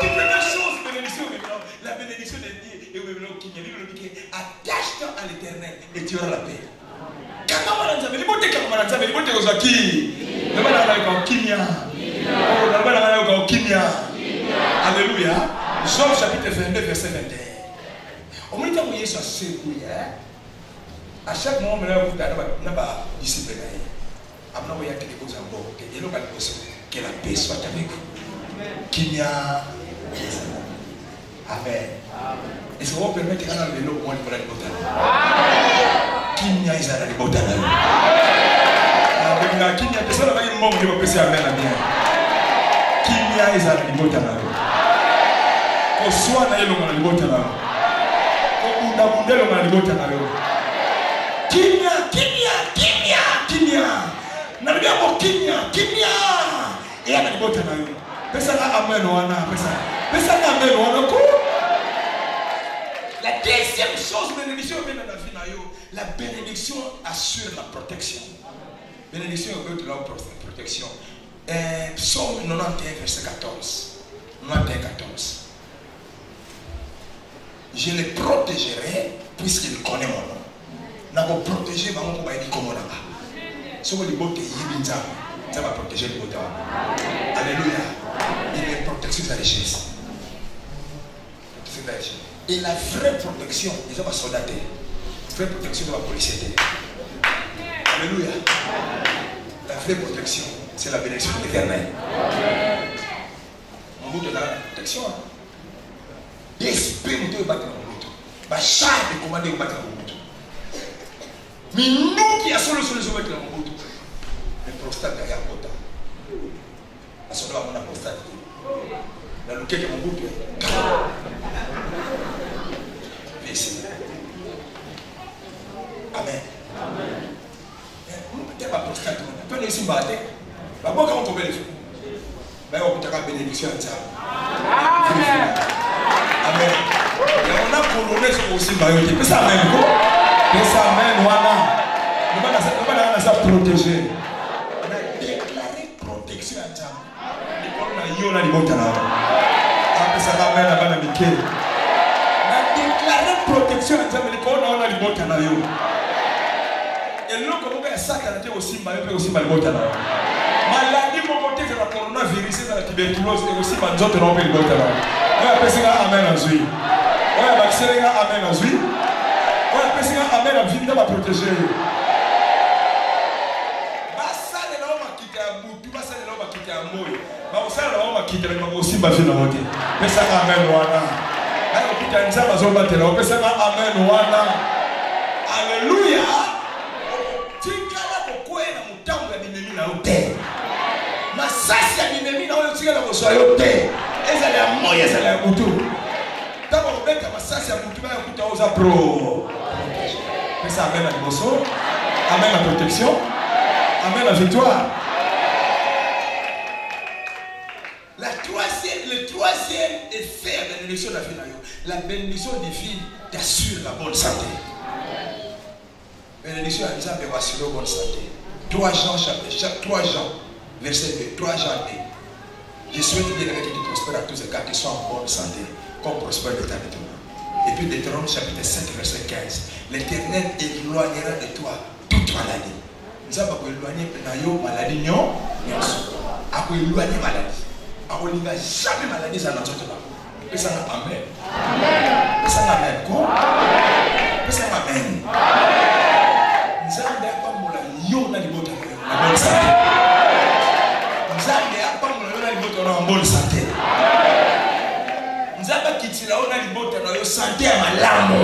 Speaker 1: toute première chose, la bénédiction de Dieu et attache-toi à l'éternel et tu auras la paix. Alléluia. Job chapitre 22, verset 21. Au moment où Jésus a secoué, à chaque moment, on a pas discipliné. Maintenant, il y a quelque chose à bord. Que la paix soit avec vous. Kimia. Amen. Est-ce que vous permettez qu'on a le lot pour aller Kimia est à la libotana. Kimia, personne n'a pas eu un moment qui va passer à Amen. Kimia est à la libotana. Qu'on soit dans le libotana. Qu'on a boudé le libotana. Kimia, Kimia, Kimia, Kimia. N'a bien pour Kimia, Kimia. Et à la libotana. Personne n'a Amen ou Anna. Personne n'a Amen ou Anna. La deuxième chose, bénédiction, la bénédiction assure la protection. Bénédiction veut de la protection. Psaume 91, verset 14. 91, 14. Je les protégerai puisqu'il connaît mon nom. Je vais protéger mon nom pour dire comment on a. Si vous voulez ça va protéger le bouton. Alléluia. Il est protection de la richesse. Et la vraie protection, ils ont soldaté. La vraie protection de la policier. Alléluia. La vraie protection, c'est la bénédiction de l'éternel. On bout de la protection. L'esprit nous doit battre dans le bout. Ma charge de commander au battre dans le bout. Mais nous qui avons le solution dans le bout. Le prostate derrière le bout. À ce moment-là, on a prostate. Dans le quai de mon bout. Amen. Tu vas prostate. Tu peux laisser battre. La banque a tombé les yeux. Mais on peut avoir bénédiction à ça. Amen. Amen. Et on a couronné sur aussi maillot. Mais ça amène quoi? Mais ça amène voilà. On va protéger. On a déclaré protection à ça. Et on a eu la limite là. Après ça va amène à la miquée. La protection à Dieu, on a les mots canaux. Et l'autre, comme on ça, il y a aussi mal mots canaux. Maladie, mon côté, c'est la coronavirus, c'est la tuberculose, et aussi ma joie de l'homme et le mots canaux. On a passé un amen à Zui. On a vacciné un amen à Zui. On a passé un amen à Zui, on va protéger. Bassa de l'homme à quitter à Boutou, Bassa de l'homme à quitter à Moui. Bassa de l'homme à quitter à aussi ma vie dans le monde. Mais ça, amen, voilà. Alléluia. Amen la protection. Amen la victoire. Le troisième effet de la bénédiction de la vie, la bénédiction divine t'assure la bonne santé. La bénédiction de la vie t'assure la bonne santé. 3 Jean, verset 2. 3 Jean 2. Je souhaite bien que tu prospères à tous les cas, que tu sois en bonne santé, comme prospère l'état de toi. Et puis Deutéronome chapitre 5, verset 15. L'Éternel éloignera de toi toute maladie. Nous avons éloigné la maladie, non? Nous éloigné maladie. On n'y va jamais maladie dans notre temps. Et ça amen. Et ça amen. Quoi? Et ça amen. Nous avons pas mon yo na libota en bonne santé. Nous avons pas mon yo na libota en bonne santé. Nous avons quitté la na libota en santé à malamu.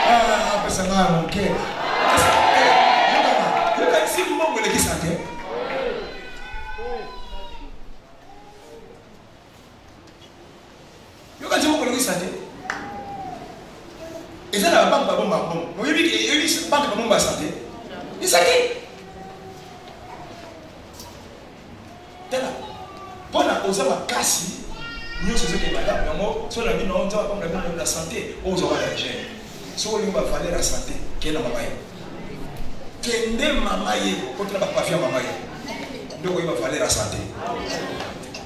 Speaker 1: Ah, ça va mon cœur. Yo ka si tout le monde qui santé. 1 santé. Et ça, la banque, bon. Oui, banque, bon, santé. Il santé. T'es là. Pour la cause, ma casse, nous, c'est ce qui est madame. Mais moi, sur la vie, non, on va comme la santé, on va l'argent. Si on va faire la santé, quelle est la maman? Quelle est ma maman? Quand on va pas faire ma maman. Donc, il va falloir la santé.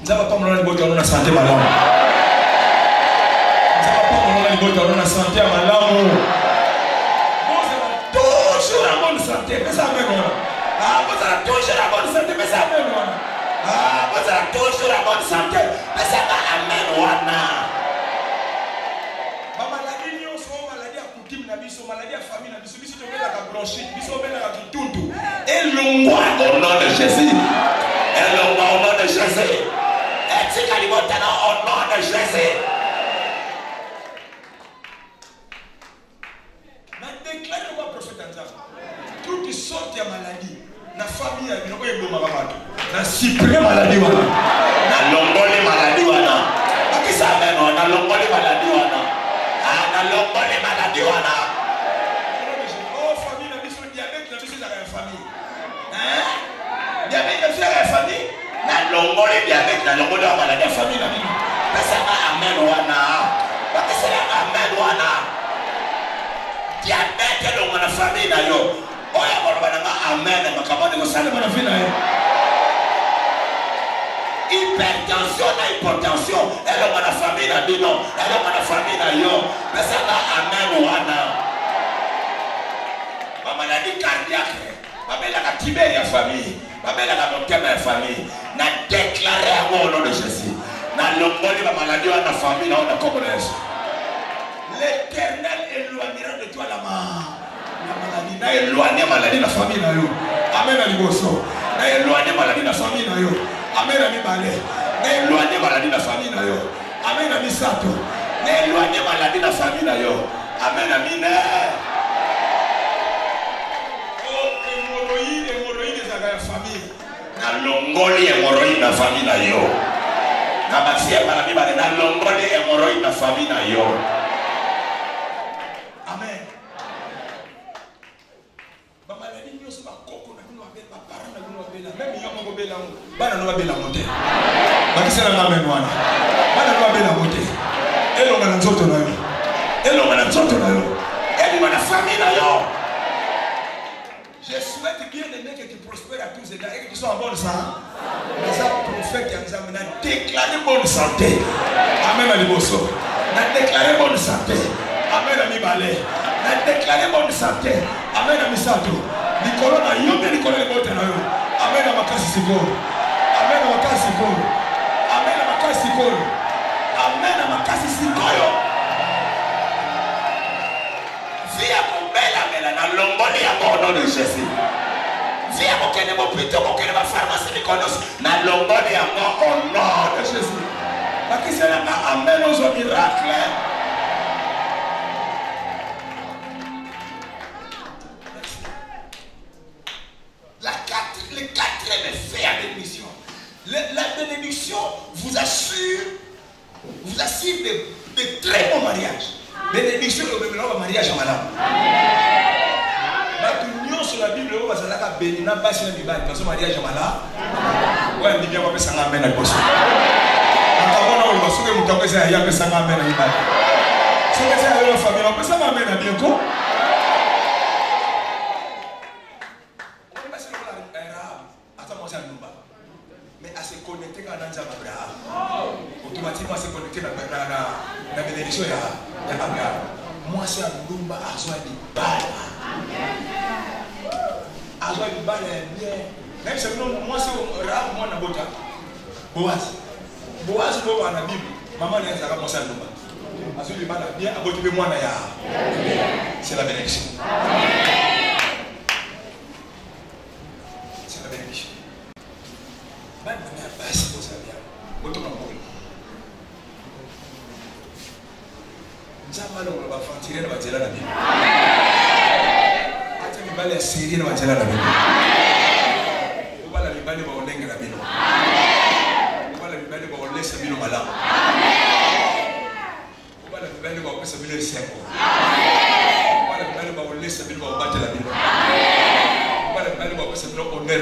Speaker 1: Nous n'avons pas besoin de la santé, madame. Nous n'avons pas besoin de la santé, madame. Toujours la bonne santé, mais ça même. Ah, vous avez toujours la bonne santé, mais ça même. Ah, vous avez toujours la bonne santé, mais ça va amener. Ma maladie, nous sommes maladies à coutume, nous sommes maladies à famille, nous sommes maladies à bronchite, nous sommes maladies à kituntu. Et l'on voit au nom de Jésus. Et l'on voit au nom de Jésus. Et c'est Calibotana au nom de Jésus. Déclarez moi prophète Anza. Toute sorte de maladie, la famille a une bonne na supprimer maladie wana, na longole maladie wana. Akisa meno na longole maladie wana. Ah na longole maladie wana. Oh famille na biso diabète na biso na famille. Hein? Diabète na biso na famille. Na longole diabète na longole maladie na famille na biso. Pesa na amen wana. Bakisa na amen wana. Diabète lo na famille na yo. Oya boloba na amen makamane ko sale na famille na yo. Hypertension na hypertension. Elle a la famille na bino. Elle a la famille na yo. Mais ça va amen wana. Ma maladie cardiaque. Ma belle la tibère ya famille. Ma belle la montagne ya famille. Na déclaré à moi au nom de Jésus. Na longoli ma maladie na famille na on a congolaise. L'Éternel éloignera de toi la maladie. Na éloigner maladie na famille na yo. Amen à liboso. Na éloigner maladie na famille na yo. Amen à mi balai. N'éloignez maladie de la famille na yo. Amen à mi sato. N'éloignez maladie de la famille na yo. Amen à mi ne. Oh, hémorroïde de la famille. Na longoli hémorroïde de la famille na yo. Na maxia maladie balai. Na longoli hémorroïde de la famille na yo. Amen. Ma maladie nous sommes à coco na nous avec ma parent na nous avec la même yo mo bela mo. Bana no babela monte. Bakisela na menwana. Bana no babela monte. Elonga na nzoto na yo. Elonga na nzoto na yo. Elonga na famille na yo. Je souhaite bien aimer que tu prospères à tous égards et que tu sois en bonne santé. Mais ça prophète Yanzam n'a déclaré bonne santé. Amen à liboso. N'a déclaré bonne santé. Amen à mi balai. N'a déclaré bonne santé. Amen à mi sato. Nicolas na yo bien Nicolas le bote na yo. Amen à makasi sikoro. Amen à makasi sikoro. Amen à makasi sikoro. Amen à makasi sikoro. Via kubela mela na longoli ya au nom de Jésus. Via kokene mo plutôt kokene ma pharmacie de konos na longoli ya au nom de Jésus. Bakisela na amen aux miracles. Le quatrième effet à bénédiction. La bénédiction vous assure de très bons mariages. Bénédiction le mariage à madame. L'union sur la Bible, on va s'en aller béni na basi na bibali parce que mariage à madame. Ouais, ni bien on peut s'en amener à bosso. Akabona on va soulever mon temps que ça y a peut s'en amener à bibali. Si on est à la famille, on peut s'en amener à bien quoi. Mais à se connecter à Abraham, automatiquement se connecter à la bénédiction d'Abraham. Moi, c'est un Lumba à soi de balle. À soi de balle, bien. Même si moi, c'est un rare, moi, na bota. Boaz. Boaz, c'est dans la Bible. Maman, elle a commencé à Lumba. À soi de balle, bien, à botter moi, c'est la bénédiction. C'est la bénédiction.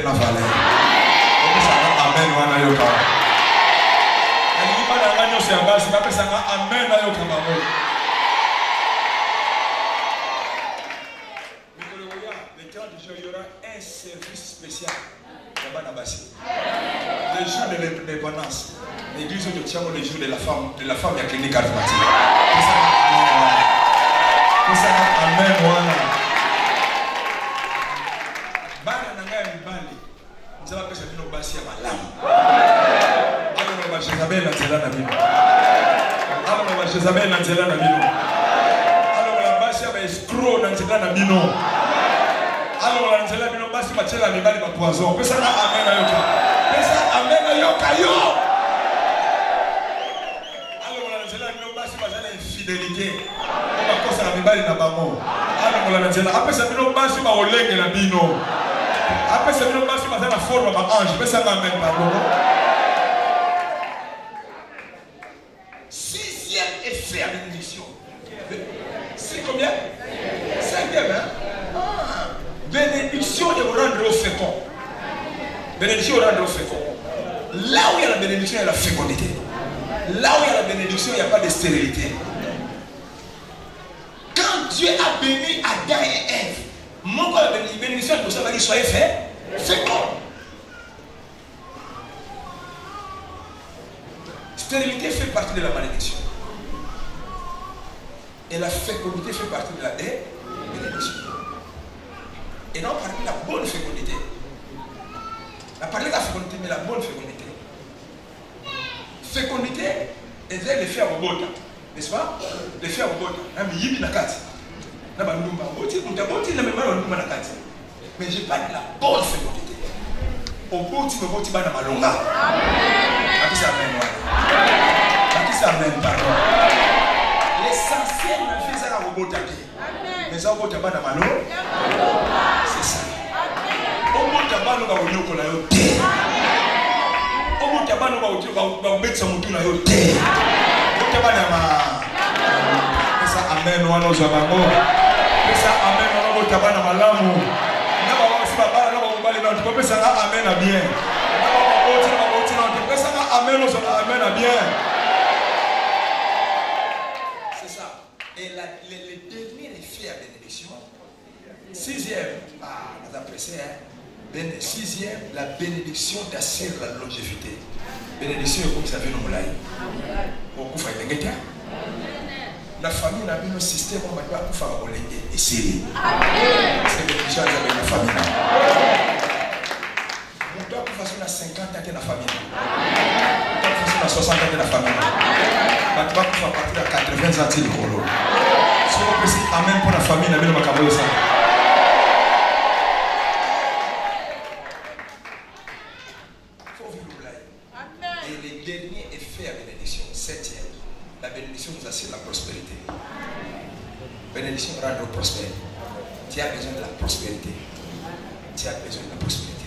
Speaker 1: na valeur. Amen wana yoka. Ali bana ngano se abasi ba pesa nga amen na yoka bango. Le 30 juin, il y aura un service spécial. Le jour de l'indépendance, l'église de Tiamo, le jour de la femme et la clinique charismatique. Amen. Bana nanga mbali. Nzaba pesa bino basi ya malamu. Alo ba Jezabel na nzela na bino. Alo ba Jezabel na nzela na bino. Alo ba basi ya ba escroc na nzela na bino. Alors la nzela bino basi machela mibali ba poison. Pesa na amen ayoka. Pesa amen ayoka yo. Alors la nzela bino basi machela infidélité. Ba kosa na mibali na bango. Alors la nzela apesa bino basi ba olenge na bino. Apesa bino basi machela forme ba ange. Pesa na amen pardon. Sixième effet à bénédiction. C'est combien? Cinquième, hein? Bénédiction de vous rendre au fécond. Bénédiction de vous rendre au fécond. Là où il y a la bénédiction, il y a la fécondité. Là où il y a la bénédiction, il n'y a pas de stérilité. Quand Dieu a béni Adam et Ève, mon la bénédiction pour ça va dire soyez fécond. Stérilité fait partie de la malédiction. Et la fécondité fait partie de la bénédiction. Et non, parler de la bonne fécondité. On a parlé de la fécondité, mais la bonne fécondité. Fécondité est le faire au bota. N'est-ce pas? Le faire au bota. Mais je parle de la bonne fécondité. Au bout, tu me vois, tu vas dans ma longa. Amen, pardon. L'essentiel, on fait ça au bota. Mais ça, au bota, dans ma longa. C'est ça. Au bout, tu vas dans ma longa. Au bout, tu vas dans ma longa. Amen, on a nos amours. Ça, amen, on a nos tabana malamu. N'a pas aussi papa, n'a pas oublié non, tu peux ça amen à bien. Ça amen, on amen à bien. C'est ça. Et le dernier effet à bénédiction, sixième, nous appréciez, sixième, la bénédiction d'assure la longévité. Bénédiction, comme ça vient nous moulay. Beaucoup failli n'engagez. La famille n'a pas un système où on va faire un et c'est bénédiction avec la famille. On doit faire 50 ans de la famille. On doit faire 60 ans de la famille. On doit faire partir à 80 ans de l'euro. Si on peut dire amen pour la famille, on a besoin ça. Il faut vivre le blague. Et le dernier effet à bénédiction, septième. La bénédiction nous assure la prospérité. Bénédiction rend prospère. Tu as besoin de la prospérité. Tu as besoin de la prospérité.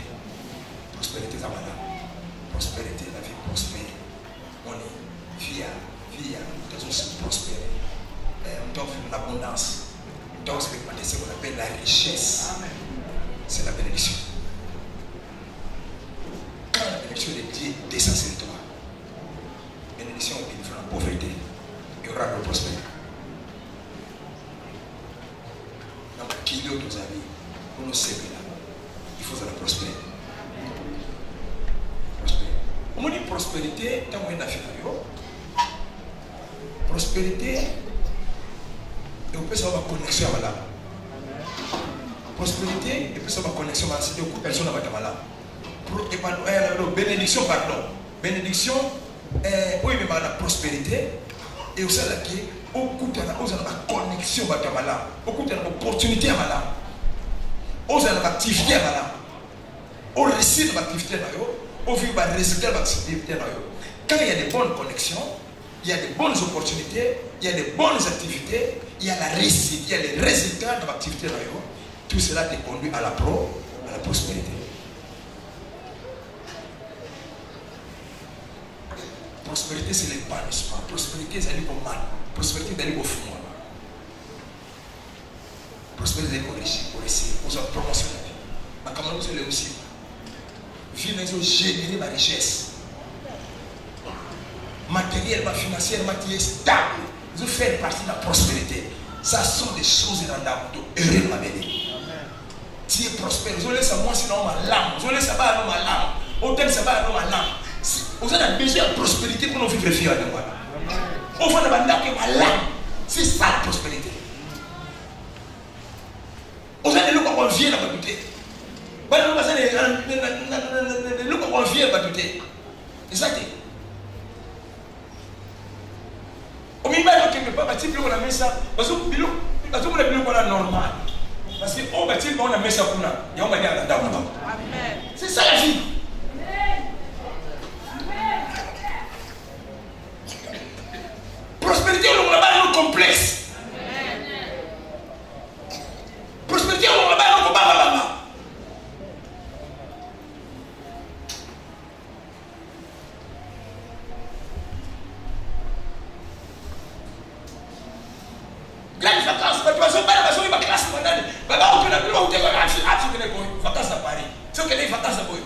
Speaker 1: Prospérité, ça va là. Prospérité, la vie prospère. On est via, nous devons se prospérer. On doit faire l'abondance. On doit expérimenter ce qu'on appelle la richesse. C'est la bénédiction. Quand la bénédiction de Dieu descend sur toi, bénédiction au bénéfice de la pauvreté, il y aura de prospérité. Donc, qui est nos amis, pour nous servir là, il faut la prospérité. On dit prospérité, tant qu'on est dans le prospérité, et on peut savoir la connexion à la prospérité, et peut savoir la connexion à la personne à la bénédiction, pardon. Bénédiction, oui, mais la prospérité, et aussi la qui au coup de la connexion à la malade, au coup de l'opportunité à la malade, aux activités à la malade, au récit de l'activité à la au vu des résultats de l'activité. Quand il y a des bonnes connexions, il y a des bonnes opportunités, il y a des bonnes activités, il y a la réussite, il y a les résultats de l'activité. Tout cela te conduit à la prospérité. Prospérité, c'est l'épanouissement. Prospérité, c'est le mal. Prospérité, c'est le fond. Prospérité, c'est pour réussir, pour réussir, pour promotion. Ma camarade, c'est le aussi. ils ont généré ma richesse. Matériellement, financièrement, qui est stable. Ils ont fait partie de la prospérité. Ça sont des choses dans la heureux de ma béni. Tu es prospère. Vous allez savoir sinon ma lame. Vous allez savoir ma lame. Autant savoir ma lame. Vous avez besoin de prospérité pour nous vivre fiers de moi. On va demander que ma lame. C'est ça la prospérité. Vous allez le qu'on vient à battre. Le qu'on vient à battre. C'est ça qui est. Au milieu de quelque part, on a mis ça. Parce que on a mis ça normal. Parce qu'on a mis ça pour nous. Et on va dire à la dame. C'est ça la vie. Prospérité, on n'a pas un complexe. Prospérité, on n'a pas un complexe. Grandes vacances, mais tu vas pas une classe madame. Baba, on peut plus monter comme vacances à Paris. C'est que les vacances à Paris.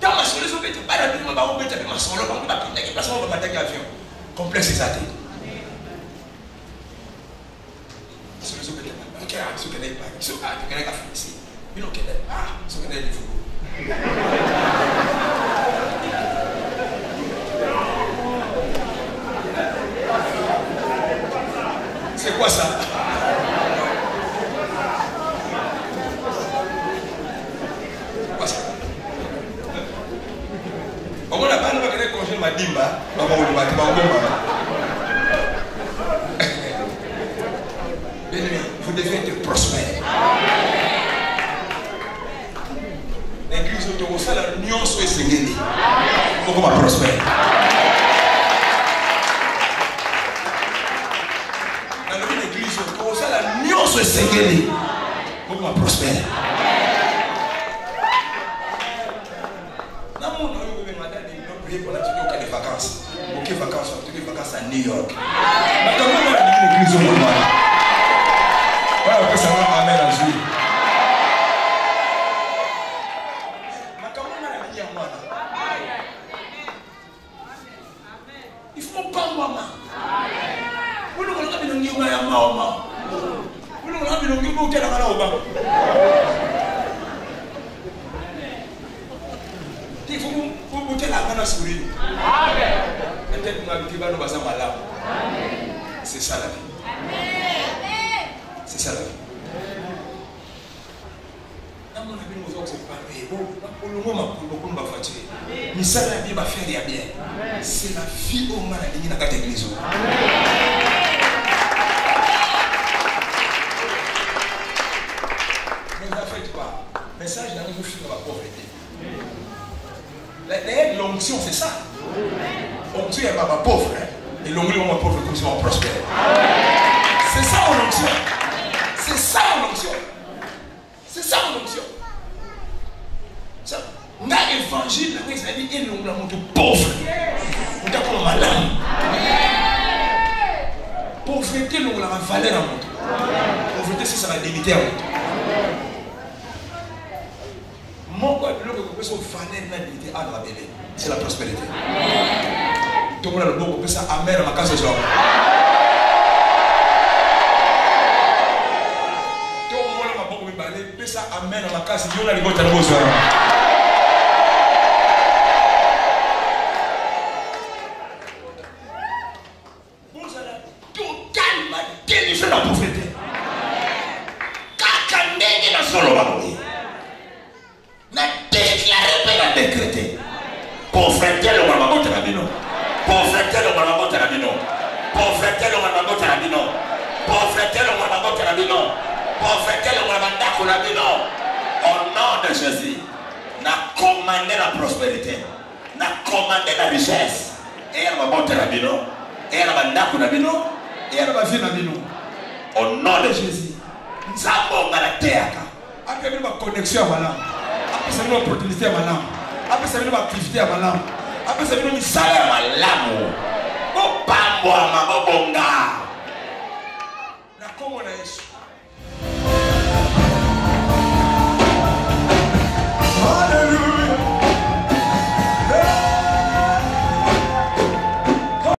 Speaker 1: Dans ma solution, tu pas la plus on peut te ma solo, on va pas te placer on va attaquer avion. Complexe ça dit. Solution que tu pas. OK, ce que n'est pas. Ce que tu connais pas ici. Mais OK, ce que n'est pas. C'est quoi ça? C'est quoi ça? On n'a pas de congé ma dimba. Vous devez être prospère. L'église autorisée, la union soit ségrégée. Il faut qu'on prospère. La nuance soit ségrégée pour qu'on prospère. Dans mon nom, vous pouvez demander de prier pour la petite des vacances. Ok, vacances, on des vacances à New York. Mais quand même, on a dit l'église au monde. Voilà, on peut savoir Amen à Dieu. Mais quand même, on a dit à moi. Il faut pas moi. Vous ne voulez pas me dire moi. Il faut vous bouter la main à sourire. Peut-être que nous habitons dans nos malades. C'est ça la vie. C'est ça la vie. Dans mon avis, nous sommes parlés. Pour le moment, beaucoup de fatigués. Mais ça la vie va faire bien. C'est la vie au mal à l'église dans cette église. Le message dans les filles de la pauvreté. D'ailleurs, l'onction, c'est ça. Onction n'est pas pauvre. Et l'onction est pauvre comme si on prospère. C'est ça mon onction. C'est ça mon onction. C'est ça mon onction. Dans l'évangile, il a dit qu'il y a un pauvre. Il y a un malade. Pauvreté, il y a une valeur à monter. Pauvreté, c'est ça la dignité à monter. C'est la prospérité. Tout le monde a le bon pour ça. Amen à ma case de joie. Tout le monde a le bon pour ça. Amen à ma case de joie. Vous allez totalement délivrer la pauvreté. Quand on est dans son lobby. Na déclaré et na décrété. Pauvreté le marabout de la bino. Pauvreté le marabout de la bino. Pauvreté le marabout de la bino. Pauvreté le marabout de la bino. Pauvreté le marabout de la bino. Au nom de Jésus, n'a commandé la prospérité, n'a commandé la richesse. Et elle va monter la bino. Et elle va ndaku la bino. Et elle va vivre la bino. Au nom de Jésus, nous avons la terre. Après une connexion à ma langue. Après ça, une opportunité à ma langue. Après ça, une activité à ma langue. Après ça, une salaire à ma langue. Au pambo à ma bonga. Na comme on a